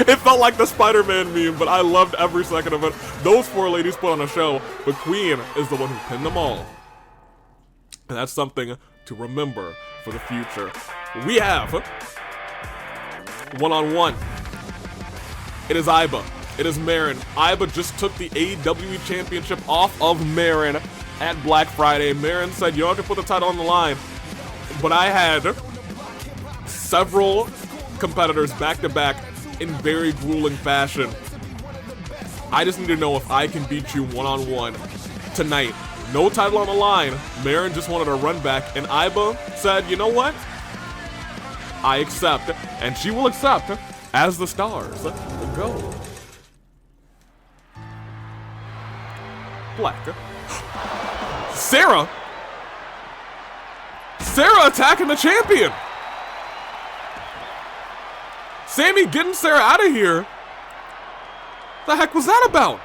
It felt like the Spider-Man meme, but I loved every second of it. Those 4 ladies put on a show, but Queen is the one who pinned them all. And that's something to remember for the future. We have one-on-one. It is Aiba. It is Merrin. Aiba just took the AWE Championship off of Merrin at Black Friday. Merrin said, you don't have to put the title on the line. But I had several competitors back-to-back in very grueling fashion. I just need to know if I can beat you one-on-one tonight. No title on the line. Merrin just wanted a run back, and Aiba said, you know what? I accept, and she will accept as the stars go. Black. Sarah attacking the champion. Sammy getting Sarah out of here. The heck was that about?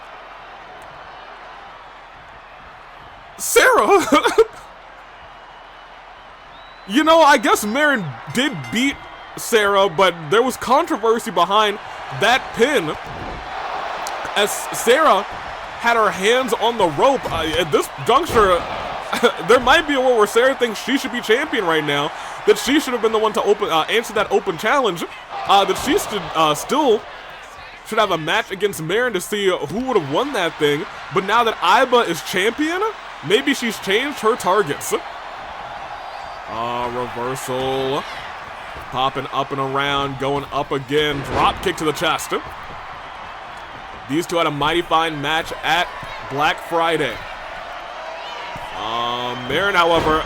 Sarah? You know, I guess Merrin did beat Sarah, but there was controversy behind that pin as Sarah had her hands on the rope. At this juncture, there might be a world where Sarah thinks she should be champion right now, that she should have been the one to answer that open challenge, that she still should have a match against Merrin to see who would have won that thing. But now that Aiba is champion, maybe she's changed her targets. Reversal. Popping up and around, going up again. Drop kick to the chest. These two had a mighty fine match at Black Friday. Merrin, however,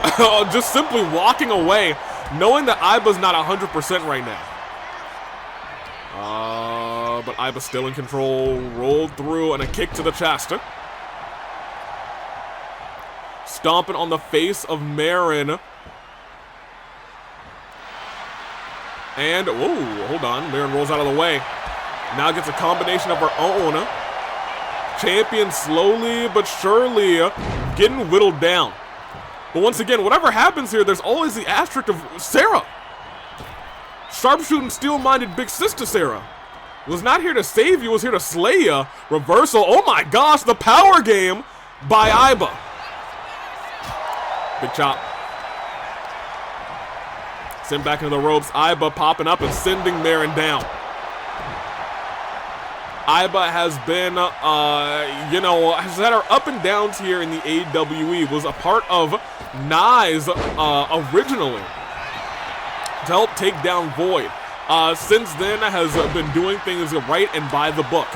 just simply walking away, knowing that Aiba's not 100% right now. But Aiba's still in control. Rolled through and a kick to the chest. Stomping on the face of Merrin. And, whoa, hold on. Merrin rolls out of the way. Now gets a combination of her own. Champion slowly but surely getting whittled down. But once again, whatever happens here, there's always the asterisk of Sarah. Sharpshooting, steel-minded big sister Sarah. Was not here to save you, was here to slay you. Reversal, oh my gosh, the power game by Aiba. Big chop. Send back into the ropes. Aiba popping up and sending Merrin down. Aiba has been, you know, has had her up and downs here in the AWE. Was a part of Nye's originally to help take down Void. Since then has been doing things right and by the book.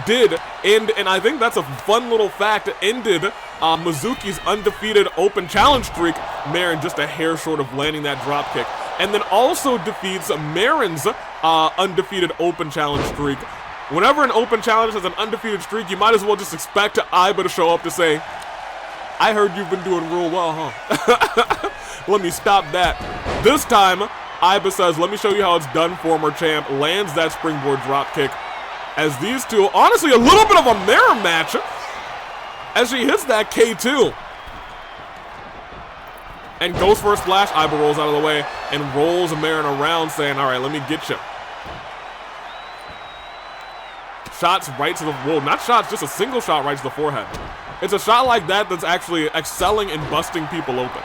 Did end, and I think that's a fun little fact, ended Mizuki's undefeated open challenge streak. Merrin just a hair short of landing that drop kick. And then also defeats Merrin's undefeated open challenge streak. Whenever an open challenge has an undefeated streak, you might as well just expect Aiba to show up to say, I heard you've been doing real well, huh? Let me stop that. This time, Aiba says, let me show you how it's done, former champ. Lands that springboard drop kick. As these two, honestly, a little bit of a mirror match as she hits that K2. And goes for a splash. Aiba rolls out of the way and rolls Merrin around saying, all right, let me get you. Shots right to the, well, not shots, just a single shot right to the forehead. It's a shot like that that's actually excelling in busting people open.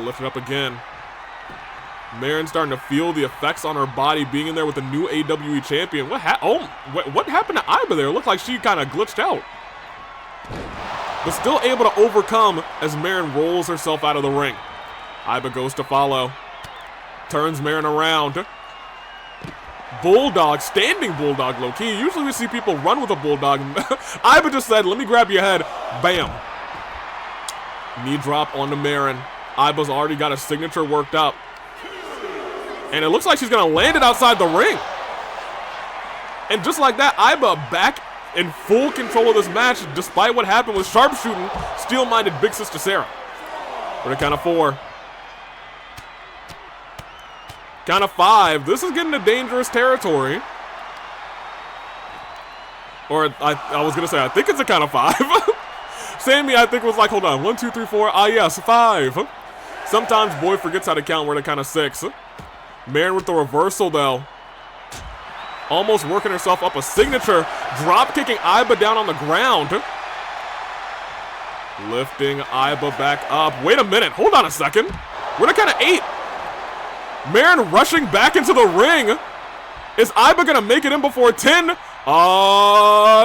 Lift it up again. Merrin starting to feel the effects on her body being in there with the new AWE champion. What happened to Aiba there? It looked like she kind of glitched out. But still able to overcome as Merrin rolls herself out of the ring. Aiba goes to follow. Turns Merrin around. Bulldog, standing bulldog low-key. Usually we see people run with a bulldog. Aiba just said, let me grab your head. Bam. Knee drop onto Merrin. Aiba's already got a signature worked up. And it looks like she's going to land it outside the ring. And just like that, Aiba back in full control of this match, despite what happened with sharpshooting, steel-minded Big Sister Sarah. For the count of 4. Count of 5. This is getting to dangerous territory. Or I was going to say, I think it's a count of 5. Sammy, I think, was like, hold on. 1, 2, 3, 4. Ah, yes, 5. Sometimes boy forgets how to count. We're at a count of 6. Merrin with the reversal, though. Almost working herself up a signature. Drop kicking Aiba down on the ground. Lifting Aiba back up. Wait a minute. Hold on a second. We're at a count of 8. Merrin rushing back into the ring. Is Aiba going to make it in before 10?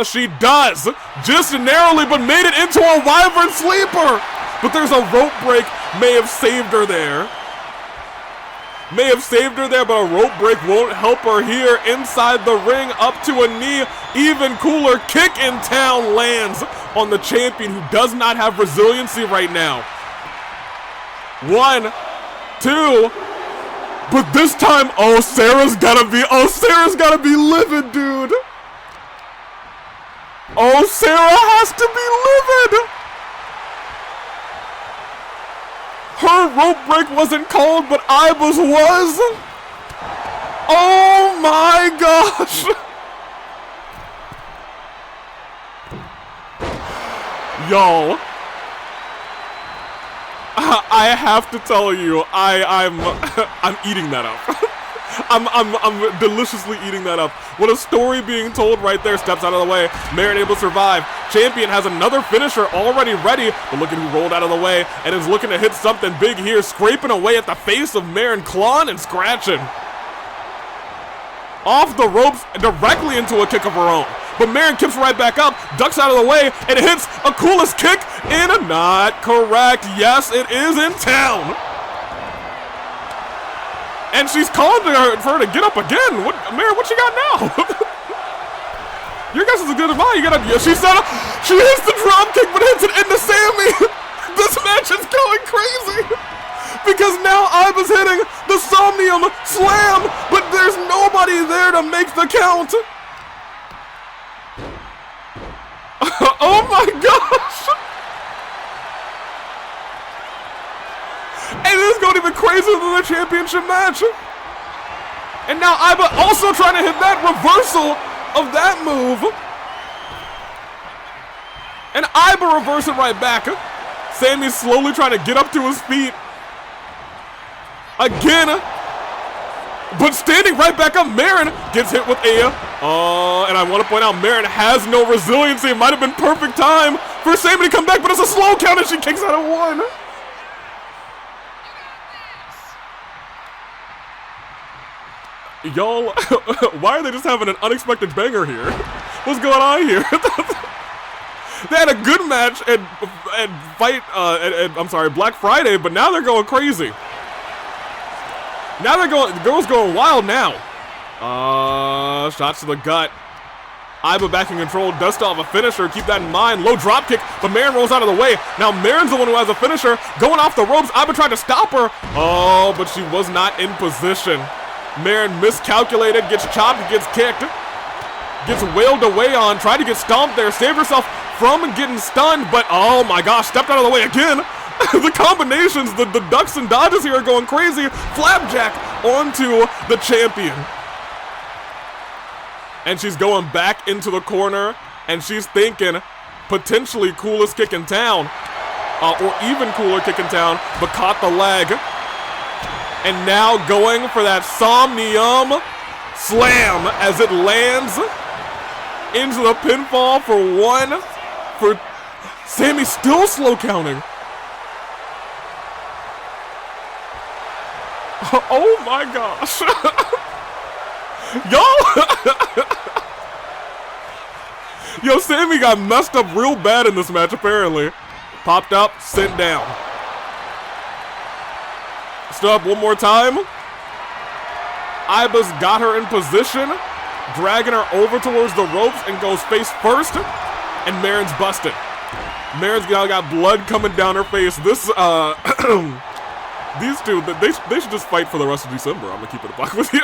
She does. Just narrowly, but made it into a Wyvern Sleeper. But there's a rope break. May have saved her there. May have saved her there, but a rope break won't help her here. Inside the ring, up to a knee. Even cooler, kick in town lands on the champion who does not have resiliency right now. 1, 2. But this time, Sarah's gotta be livid, dude. Sarah has to be livid. Her rope break wasn't called, but Aiba's was. Oh my gosh. Y'all, I have to tell you, I'm eating that up. I'm deliciously eating that up. What a story being told right there. Steps out of the way. Merrin able to survive. Champion has another finisher already ready, but look at who rolled out of the way and is looking to hit something big here, scraping away at the face of Merrin, clawing and scratching. Off the ropes directly into a kick of her own. But Merrin kicks right back up, ducks out of the way, and hits a coolest kick in a not correct. Yes, it is in town. And she's calling for her to get up again. Merrin, what you got now? Your guess is a good advice. She hits the drop kick, but hits it into Sammy. This match is going crazy. Because now Aiba's hitting the Somnium Slam, but there's nobody there to make the count. Oh my gosh. And this is going even crazier than the championship match. And now Aiba also trying to hit that reversal of that move. And Aiba reverse it right back. Sammy's slowly trying to get up to his feet. Again. But standing right back up, Merrin gets hit with a... and I want to point out, Merrin has no resiliency. It might have been perfect time for Sammy to come back, but it's a slow count and she kicks out of 1. Y'all, why are they just having an unexpected banger here? What's going on here? They had a good match at Black Friday, but now they're going crazy. Now the girls going wild now. Shots to the gut. Aiba back in control, does still have a finisher, keep that in mind. Low drop kick, but Merrin rolls out of the way. Now Merrin's the one who has a finisher, going off the ropes. Aiba tried to stop her. Oh, but she was not in position. Merrin miscalculated, gets chopped, gets kicked. Gets wailed away on, tried to get stomped there, saved herself from getting stunned, but oh my gosh, stepped out of the way again. The combinations, the ducks and dodges here are going crazy. Flapjack onto the champion. And she's going back into the corner, and she's thinking potentially coolest kick in town, or even cooler kick in town, but caught the leg. And now going for that Somnium Slam as it lands into the pinfall for one. For Sammy still slow counting. Oh my gosh. Yo, Sammy got messed up real bad in this match apparently. Popped up, sent down. Still up one more time. Aiba's got her in position, dragging her over towards the ropes and goes face first, and Merrin's busted. Merrin's now got blood coming down her face. This, these two, they should just fight for the rest of December. I'm gonna keep it a buck with you.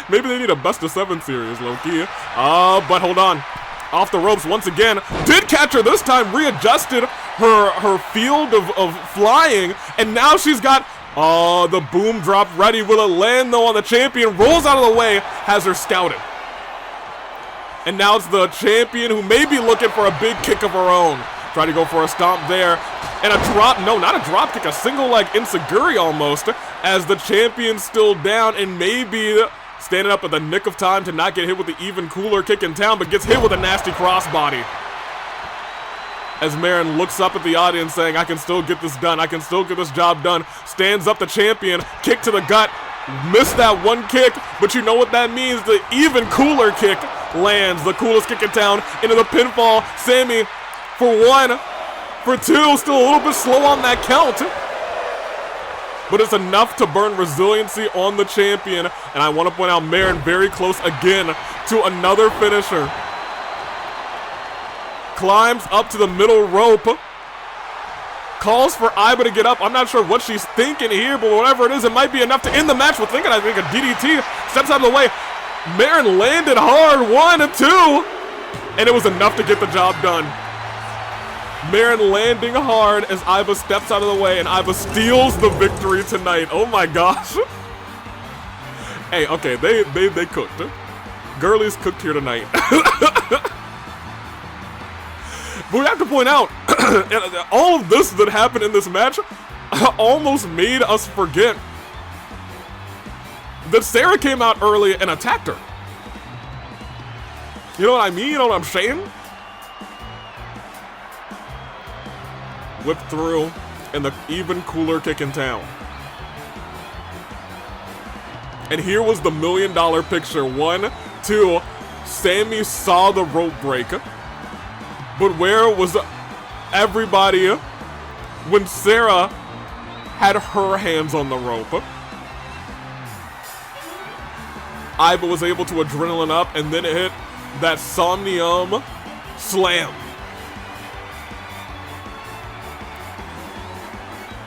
Maybe they need a best of 7 series, low-key. But hold on. Off the ropes once again. Did catch her this time, readjusted her field of flying, and now she's got the boom drop ready. Will it land though on the champion? Rolls out of the way, has her scouted. And now it's the champion who may be looking for a big kick of her own. Try to go for a stomp there. And a drop, no, not a drop kick, a single leg enziguri almost, as the champion's still down and maybe standing up at the nick of time to not get hit with the even cooler kick in town, but gets hit with a nasty crossbody. As Merrin looks up at the audience saying, I can still get this done, I can still get this job done. Stands up the champion, kick to the gut, missed that one kick, but you know what that means, the even cooler kick lands, the coolest kick in town, into the pinfall. Sammy, for one, for two, still a little bit slow on that count. But it's enough to burn resiliency on the champion. And I want to point out Merrin very close again to another finisher. Climbs up to the middle rope. Calls for Aiba to get up. I'm not sure what she's thinking here, but whatever it is, it might be enough to end the match. We're thinking, I think, a DDT. Steps out of the way. Merrin landed hard, 1, 2. And it was enough to get the job done. Merrin landing hard as Aiba steps out of the way, and Aiba steals the victory tonight. Oh my gosh. Hey, okay, they cooked. Girlies cooked here tonight. But we have to point out, all of this that happened in this match almost made us forget that Sarah came out early and attacked her. You know what I mean? You know what I'm saying? Whipped through, and the even cooler kick in town. And here was the $1 million picture. 1, 2, Sammy saw the rope break. But where was everybody when Sarah had her hands on the rope? Aiba was able to adrenaline up and then hit that Somnium Slam.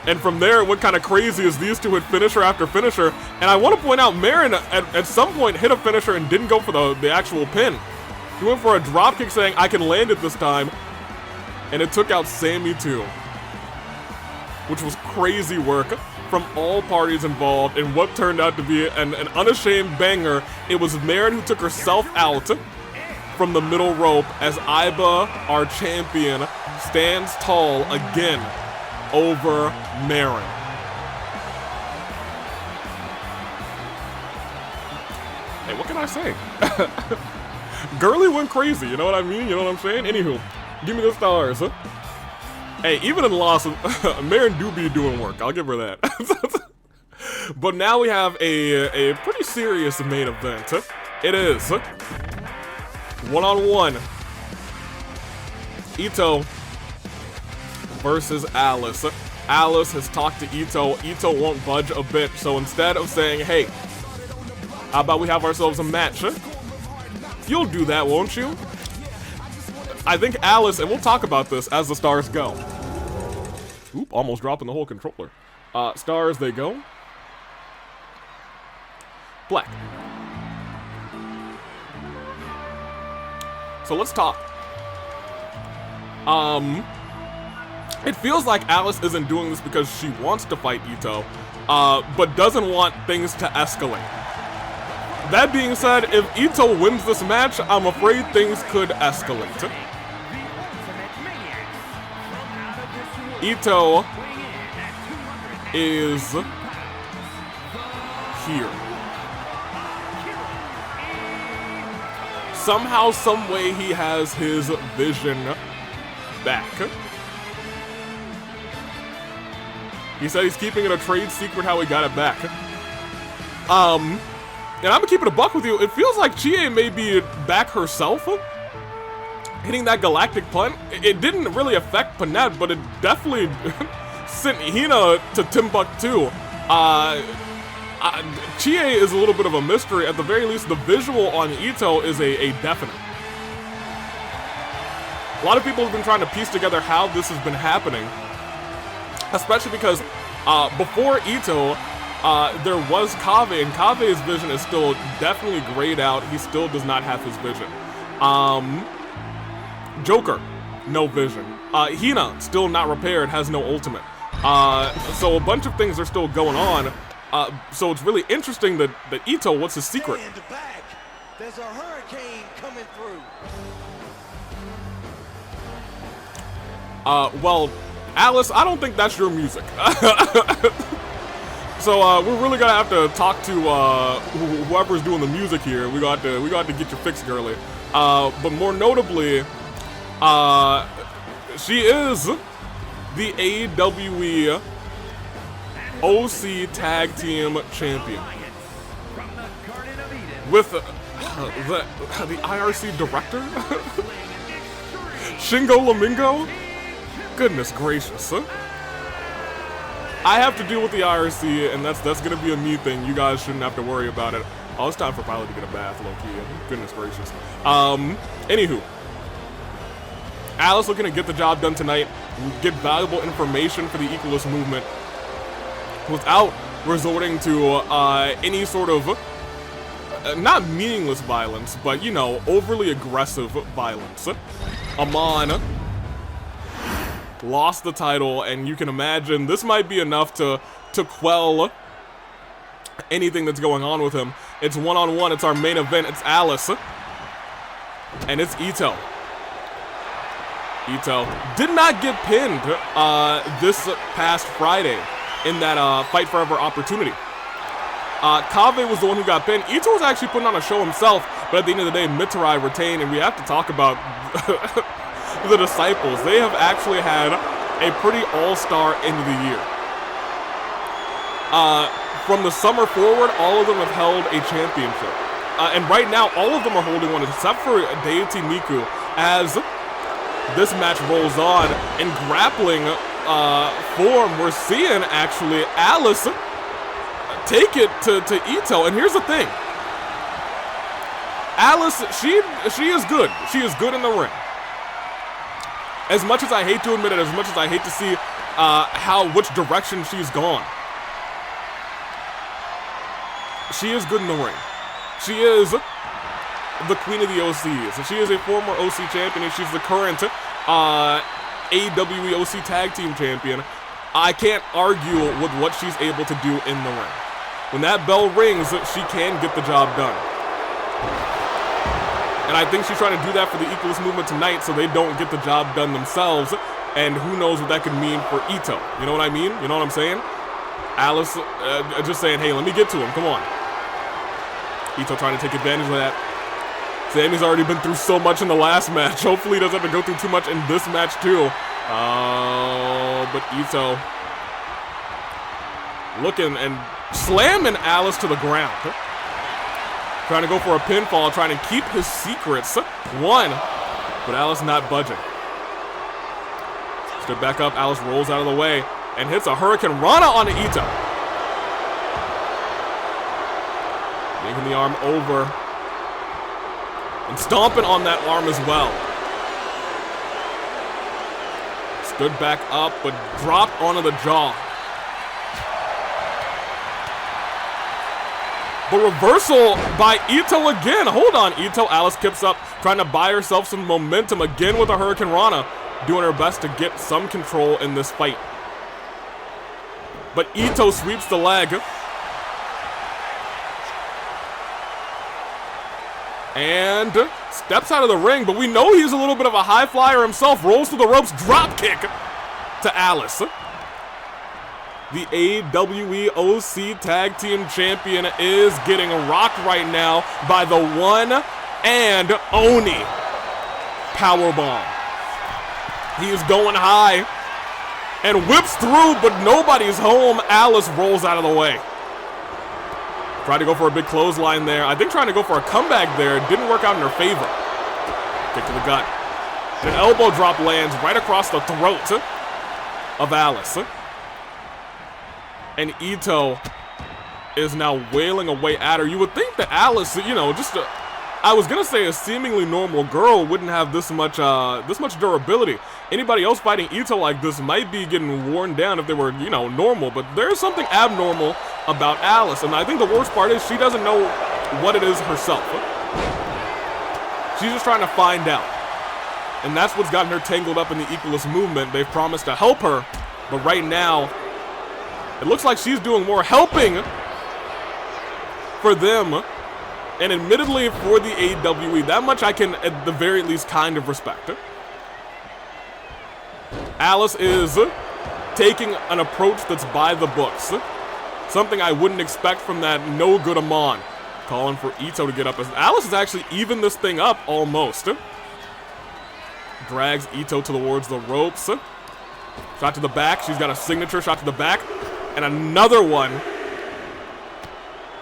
And from there, what kind of crazy is these two hit finisher after finisher. And I want to point out, Merrin at some point hit a finisher and didn't go for the actual pin. He went for a dropkick saying, I can land it this time. And it took out Sammy too. Which was crazy work from all parties involved in what turned out to be an unashamed banger. It was Merrin who took herself out from the middle rope as Aiba, our champion, stands tall again over Merrin. Hey, what can I say? Girly went crazy, you know what I mean? You know what I'm saying? Anywho, give me the stars. Hey, even in loss, Merrin do be doing work. I'll give her that. But now we have a pretty serious main event. It is one-on-one. Itto versus Alice. Alice has talked to Itto. Itto won't budge a bit, so instead of saying, hey, how about we have ourselves a match? You'll do that, won't you? I think Alice, and we'll talk about this as the stars go. Oop, almost dropping the whole controller. Stars, they go. Black. So let's talk. It feels like Alice isn't doing this because she wants to fight Itto, but doesn't want things to escalate. That being said, if Itto wins this match, I'm afraid things could escalate. Itto is here. Somehow, some way, he has his vision back. He said he's keeping it a trade secret how he got it back. And I'm gonna keep it a buck with you. It feels like Chie may be back herself. Hitting that galactic punt. It didn't really affect Panette, but it definitely sent Hina to Timbuktu. Chie is a little bit of a mystery. At the very least, the visual on Itto is a definite. A lot of people have been trying to piece together how this has been happening. Especially because before Itto, there was Kaveh, and Kaveh's vision is still definitely grayed out. He still does not have his vision. Joker, no vision. Hina, still not repaired, has no ultimate. So a bunch of things are still going on. So it's really interesting that Itto, what's his secret? There's a hurricane coming through. Well, Alice, I don't think that's your music. So we're really gonna have to talk to whoever's doing the music here. We got to get you fixed, girly. But more notably, she is the AWE OC Tag Team Champion with the IRC Director, Shingo Lamingo. Goodness gracious. I have to deal with the IRC, and that's gonna be a me thing. You guys shouldn't have to worry about it. Oh, it's time for Pilot to get a bath, low-key. Goodness gracious. Anywho. Alice looking to get the job done tonight, get valuable information for the Equalist movement without resorting to any sort of, not meaningless violence, but, you know, overly aggressive violence. Amon lost the title, and you can imagine this might be enough to quell anything that's going on with him. It's one-on-one, it's our main event, it's Alice, and it's Itto. Itto did not get pinned this past Friday in that Fight Forever opportunity. Kaveh was the one who got pinned. Itto was actually putting on a show himself, but at the end of the day, Mitarai retained, and we have to talk about the Disciples. They have actually had a pretty all-star end of the year. From the summer forward, all of them have held a championship. And right now, all of them are holding one, except for Deity Miku, as this match rolls on. In grappling form, we're seeing, actually, Alice take it to Itto. And here's the thing. Alice, she is good. She is good in the ring. As much as I hate to admit it, as much as I hate to see which direction she's gone, she is good in the ring. She is the queen of the OCs. She is a former OC champion, and she's the current AWE OC Tag Team Champion. I can't argue with what she's able to do in the ring. When that bell rings, she can get the job done. And I think she's trying to do that for the Equalist movement tonight so they don't get the job done themselves. And who knows what that could mean for Itto. You know what I mean? You know what I'm saying? Alice just saying, hey, let me get to him. Come on. Itto trying to take advantage of that. Sammy's already been through so much in the last match. Hopefully he doesn't have to go through too much in this match too. Oh, but Itto looking, and slamming Alice to the ground. Trying to go for a pinfall, trying to keep his secrets. One, but Alice not budging. Stood back up, Alice rolls out of the way and hits a Hurricane Rana on Itto. Making the arm over and stomping on that arm as well. Stood back up, but dropped onto the jaw. The reversal by Itto again. Hold on, Itto. Alice kips up, trying to buy herself some momentum again with a Hurricane Rana. Doing her best to get some control in this fight. But Itto sweeps the leg. And steps out of the ring, but we know he's a little bit of a high flyer himself. Rolls through the ropes, drop kick to Alice. The AWE OC Tag Team Champion is getting rocked right now by the one and Oni powerbomb. He is going high and whips through, but nobody's home. Alice rolls out of the way. Tried to go for a big clothesline there. I think trying to go for a comeback there didn't work out in her favor. Kick to the gut. An elbow drop lands right across the throat of Alice. And Itto is now wailing away at her. You would think that Alice, you know, I was gonna say a seemingly normal girl wouldn't have this much durability. Anybody else fighting Itto like this might be getting worn down if they were, you know, normal. But there's something abnormal about Alice, and I think the worst part is she doesn't know what it is herself. She's just trying to find out, and that's what's gotten her tangled up in the Equalist movement. They've promised to help her, but right now, it looks like she's doing more helping for them, and admittedly for the AWE. That much I can, at the very least, kind of respect. Alice is taking an approach that's by the books. Something I wouldn't expect from that no good Amon. Calling for Itto to get up. As Alice has actually evened this thing up almost. Drags Itto towards the ropes. Shot to the back. She's got a signature shot to the back. And another one.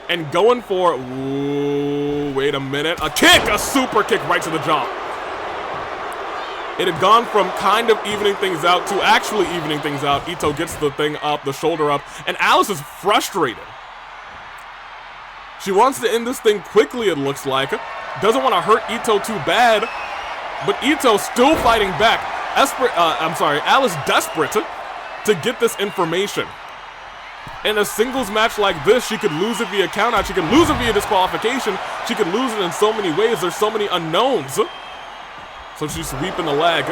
And going for, ooh, wait a minute. A kick, a super kick right to the jaw. It had gone from kind of evening things out to actually evening things out. Itto gets the thing up, the shoulder up, and Alice is frustrated. She wants to end this thing quickly, it looks like. Doesn't want to hurt Itto too bad, but Itto still fighting back. Alice desperate to get this information. In a singles match like this, she could lose it via countout, she could lose it via disqualification, she could lose it in so many ways. There's so many unknowns. So she's sweeping the leg,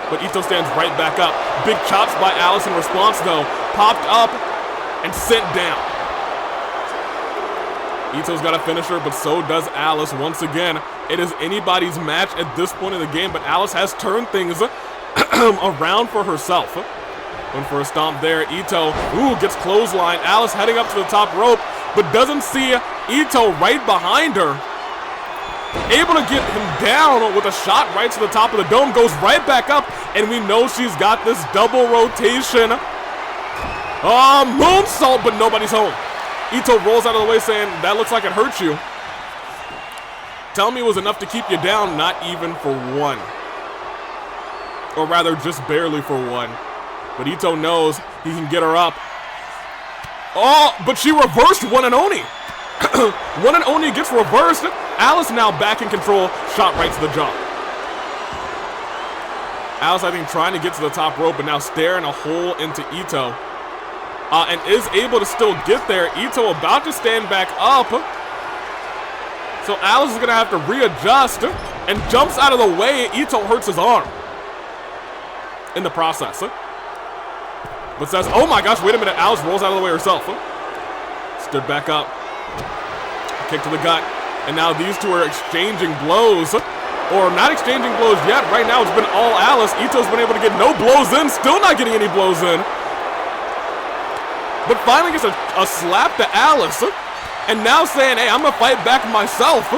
but Itto stands right back up. Big chops by Alice in response though. Popped up and sent down. Itto's got a finisher, but so does Alice once again. It is anybody's match at this point in the game, but Alice has turned things around for herself. Went for a stomp there. Itto, ooh, gets clothesline. Alice heading up to the top rope, but doesn't see Itto right behind her. Able to get him down with a shot right to the top of the dome. Goes right back up, and we know she's got this double rotation. Moonsault, but nobody's home. Itto rolls out of the way saying, that looks like it hurt you. Tell me it was enough to keep you down, not even for one. Or rather, just barely for one. But Itto knows he can get her up. Oh, but she reversed One and Oni. One and Oni gets reversed. Alice now back in control. Shot right to the jaw. Alice, I think, trying to get to the top rope, but now staring a hole into Itto. And is able to still get there. Itto about to stand back up. So Alice is going to have to readjust and jumps out of the way. Itto hurts his arm in the process. But says, oh my gosh, wait a minute. Alice rolls out of the way herself. Stood back up. Kick to the gut. And now these two are exchanging blows. Or not exchanging blows yet. Right now it's been all Alice. Itto's been able to get no blows in. Still not getting any blows in. But finally gets a slap to Alice. And now saying, hey, I'm going to fight back myself.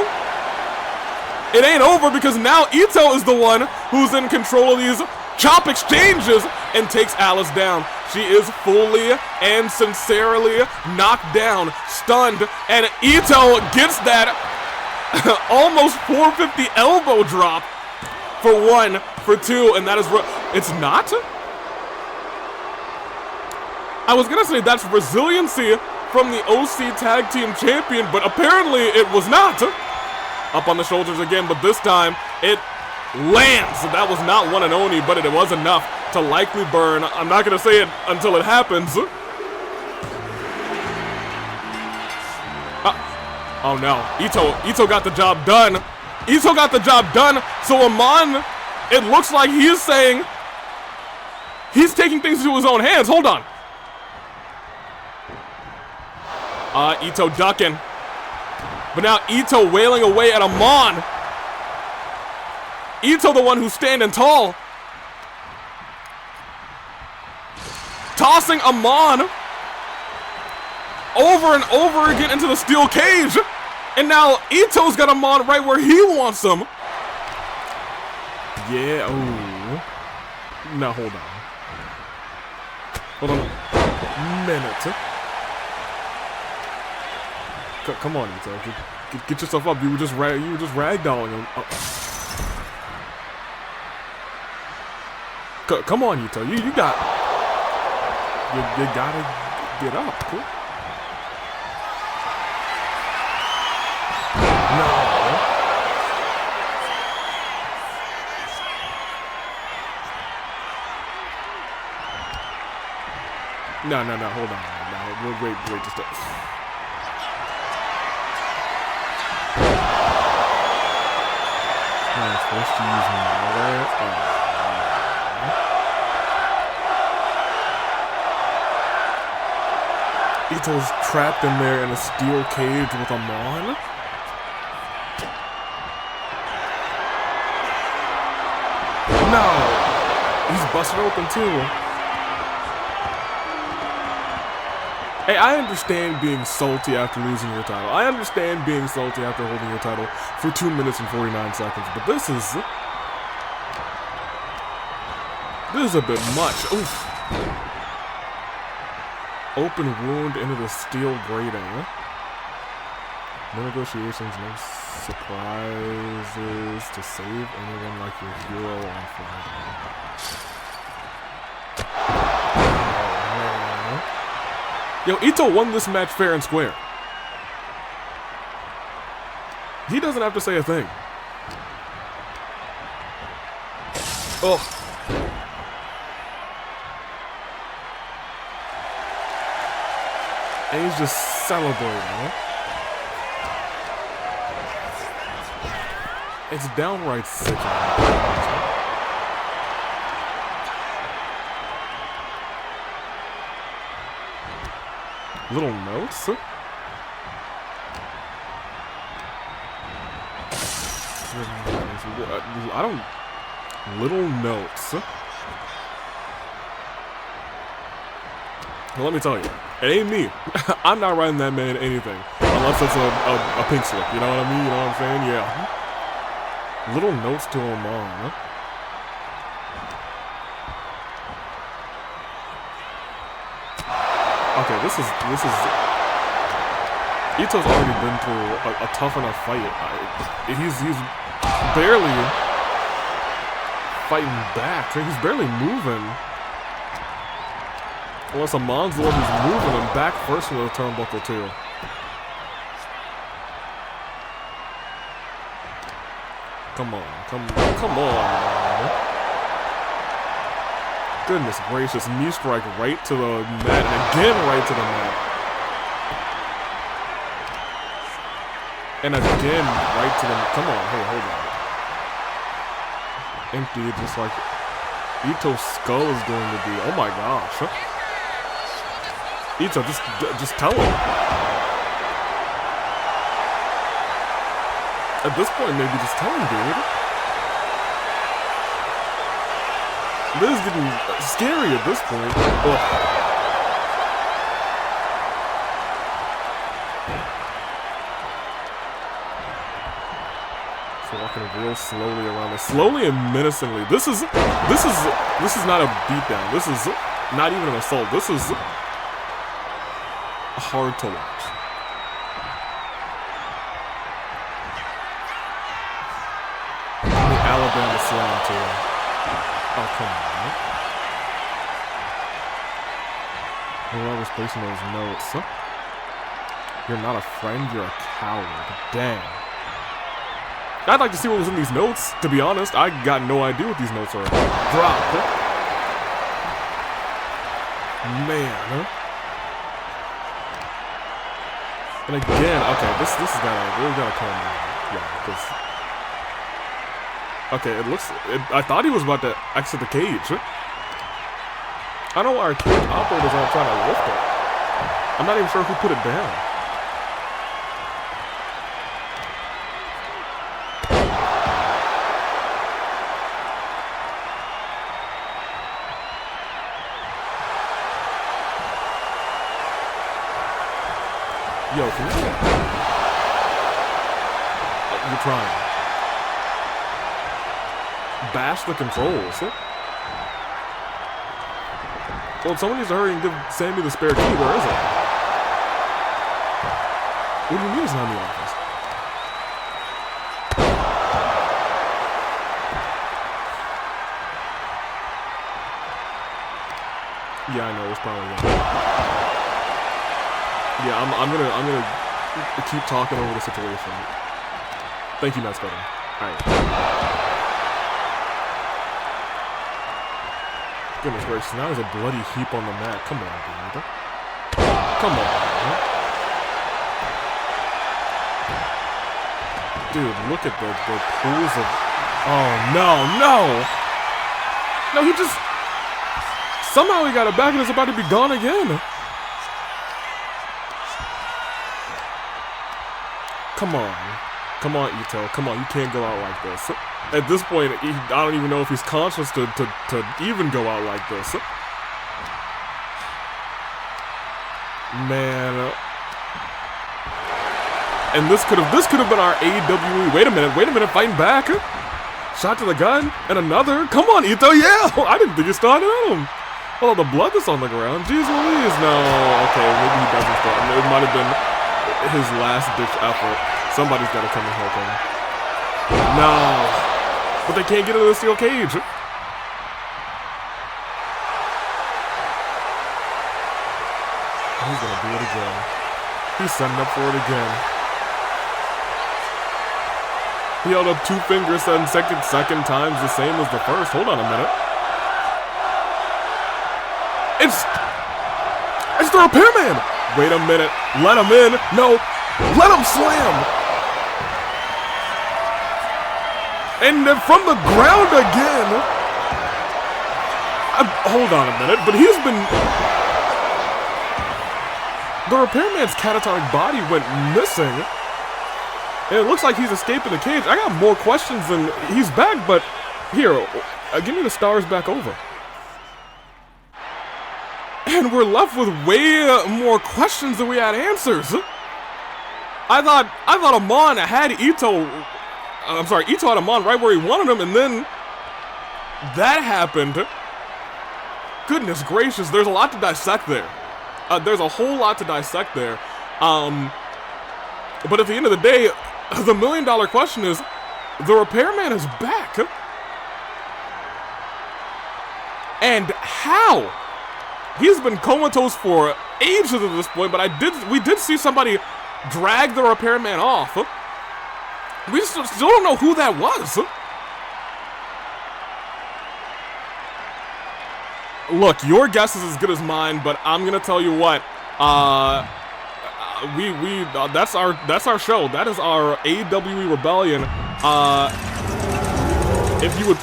It ain't over because now Itto is the one who's in control of these chop exchanges, and takes Alice down. She is fully and sincerely knocked down, stunned, and Itto gets that almost 450 elbow drop for 1, for 2, and that is, it's not? I was gonna say that's resiliency from the OC Tag Team Champion, but apparently it was not. Up on the shoulders again, but this time it lands. That was not one and only, but it was enough to likely burn. I'm not gonna say it until it happens. Oh no, Itto got the job done. Itto got the job done, so Amon, it looks like he is saying he's taking things into his own hands. Hold on. Itto ducking. But now Itto wailing away at Amon. Itto the one who's standing tall. Tossing Amon over and over again into the steel cage. And now Itto's got Amon right where he wants him. Yeah, oh. Now hold on. Hold on a minute. Come on, Itto. Get yourself up. You were just ragdolling him. Come on, Itto. You gotta get up. Cool. No. No. Hold on. No, wait. Just. Supposed to use Mitarai. Itto's trapped in there in a steel cage with Amon. No! He's busted open too. Hey, I understand being salty after losing your title. I understand being salty after holding your title for 2 minutes and 49 seconds, but this is a bit much. Oof. Open wound into the steel grating. No negotiations, no surprises to save anyone like your hero offline. Yo, Itto won this match fair and square. He doesn't have to say a thing. Oh. And he's just celebrating. It's downright sickening. Little notes? I don't... Little notes. Well, let me tell you, it ain't me. I'm not writing that man anything. Unless it's a pink slip, you know what I mean? You know what I'm saying? Yeah. Little notes to Amon. Okay, this is Itto's already been through a tough enough fight. He's barely fighting back. He's barely moving. Unless Amon's the one who's moving him back first into the turnbuckle too. Come on, come on, man. Goodness gracious, knee strike right to the mat, and again right to the mat. And again right to the, come on, hey, hold on. Empty, just like Itto's skull is going to be, oh my gosh. Itto, just tell him. At this point, maybe just tell him, dude. This is getting scary at this point. Ugh. walking real slowly around us, slowly and menacingly. This is not a beatdown. This is not even an assault. This is hard to watch. The Alabama slam too. Oh, come on. Whoever's placing those notes. You're not a friend, you're a coward. Damn. I'd like to see what was in these notes, to be honest. I got no idea what these notes are. Dropped. Man. And again, okay, this is really gotta calm down. Yeah, because... Okay, I thought he was about to exit the cage. I don't know why our cage operators aren't trying to lift it. I'm not even sure who put it down. Yo, can you... You're trying. Bash the controls. Well, someone needs to hurry and give Sammy the spare key. Where is it? What do you mean it's not in the office? Yeah, I know, it's probably not. Yeah, I'm gonna keep talking over the situation. Thank you, Matt Scudder. Alright. Goodness gracious, now there's a bloody heap on the mat. Come on, dude. Come on, man. Dude, look at the pools of... Oh, no! No, he just... Somehow he got it back and it's about to be gone again. Come on, Itto. Come on, you can't go out like this. At this point, I don't even know if he's conscious to even go out like this. Man. And this could have been our AEW. Wait a minute, fighting back. Shot to the gun, and another. Come on, Itto, yeah! I didn't think you started at him. Oh, the blood that's on the ground. Jeez Louise. No, okay, maybe he doesn't start. It might have been his last-ditch effort. Somebody's got to come and help him. No. But they can't get into the steel cage. He's gonna do it again. He's setting up for it again. He held up 2 fingers and second times the same as the first. Hold on a minute. It's the repairman! Wait a minute. Let him in. No. Let him slam! And then from the ground again. Hold on a minute, but he's been... The repairman's catatonic body went missing. And it looks like he's escaping the cage. I got more questions than he's back, but here, give me the stars back over. And we're left with way more questions than we had answers. I thought Amon had Itto. I'm sorry, Itto had Amon right where he wanted him, and then that happened. Goodness gracious, there's a lot to dissect there. There's a whole lot to dissect there. But at the end of the day, the $1 million question is, the repairman is back. And how? He's been comatose for ages at this point, but we did see somebody drag the repairman off. We still don't know who that was. Look, your guess is as good as mine, but I'm gonna tell you what. That's our show. That is our AWE Rebellion. If you would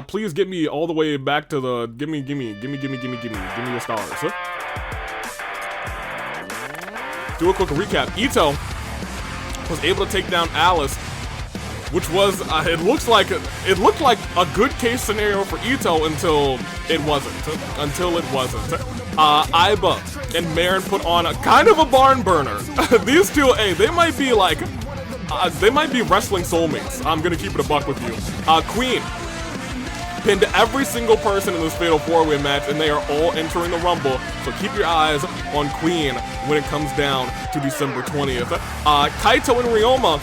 please get me all the way back to the give me your stars. Do a quick recap. Itto was able to take down Alice, which was it looked like a good case scenario for Itto until it wasn't. Aiba and Merrin put on a kind of a barn burner. These two, hey, they might be like they might be wrestling soulmates. I'm gonna keep it a buck with you. Queen pinned every single person in this Fatal 4-Way match, and they are all entering the Rumble, so keep your eyes on Queen when it comes down to December 20th. Kaito and Ryoma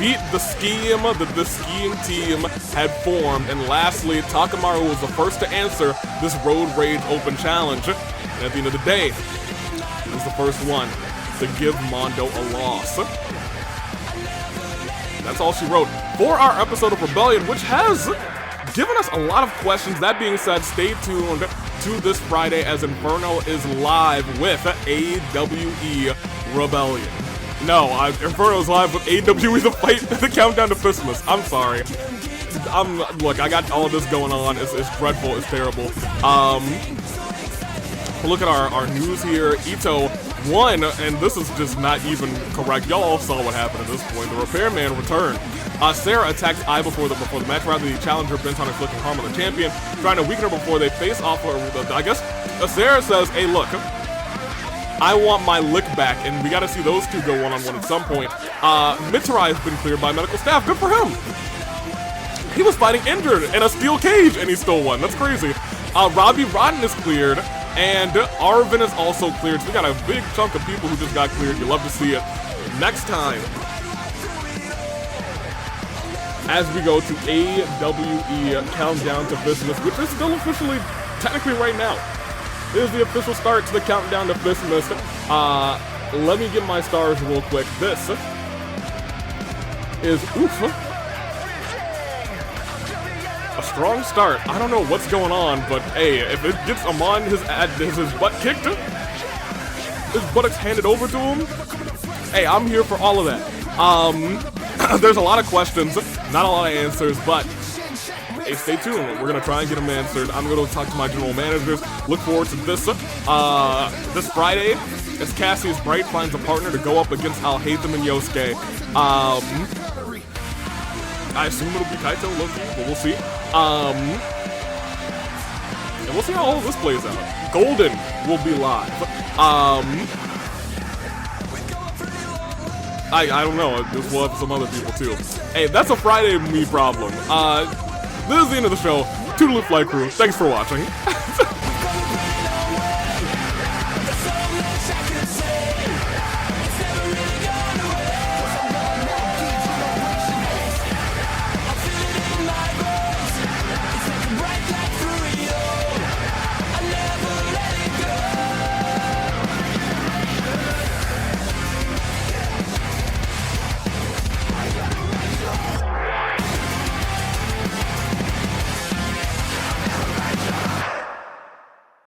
beat the scheme that the skiing team had formed, and lastly, Takamaru was the first to answer this Road Rage Open Challenge, and at the end of the day, he was the first one to give Mondo a loss. That's all she wrote for our episode of Rebellion, which has given us a lot of questions. That being said, stay tuned to this Friday as Inferno is live with AWE Rebellion. No, Inferno's live with AWE The Fight, the Countdown to Fistmas. I'm sorry. Look, I got all of this going on. It's dreadful. It's terrible. Look at our news here. Itto won, and this is just not even correct. Y'all all saw what happened at this point. The repairman returned. Sarah attacked Aiba before the match. Rather, the challenger bent on inflicting harm on the champion, trying to weaken her before they face off. I guess Sarah says, "Hey, look, I want my lick back," and we got to see those two go one-on-one at some point. Mitarai has been cleared by medical staff. Good for him. He was fighting injured in a steel cage, and he still won. That's crazy. Robbie Rodden is cleared, and Arvin is also cleared. So we got a big chunk of people who just got cleared. You love to see it. Next time, as we go to AWE Countdown to Fistmas, which is still officially, technically right now, is the official start to the Countdown to Fistmas. Let me get my stars real quick. This is, a strong start. I don't know what's going on, but hey, if it gets Amon his butt kicked, his buttocks handed over to him, hey, I'm here for all of that. There's a lot of questions, not a lot of answers, but hey, stay tuned. We're gonna try and get them answered. I'm gonna talk to my general managers. Look forward to this this Friday as Cassius Bright finds a partner to go up against Al Haytham and Yosuke. I assume it'll be Kaito, Loki, but we'll see. And we'll see how all of this plays out. Golden will be live. I don't know. We'll have some other people too. Hey, that's a Friday me problem. This is the end of the show. Toodaloo Flight Crew. Thanks for watching.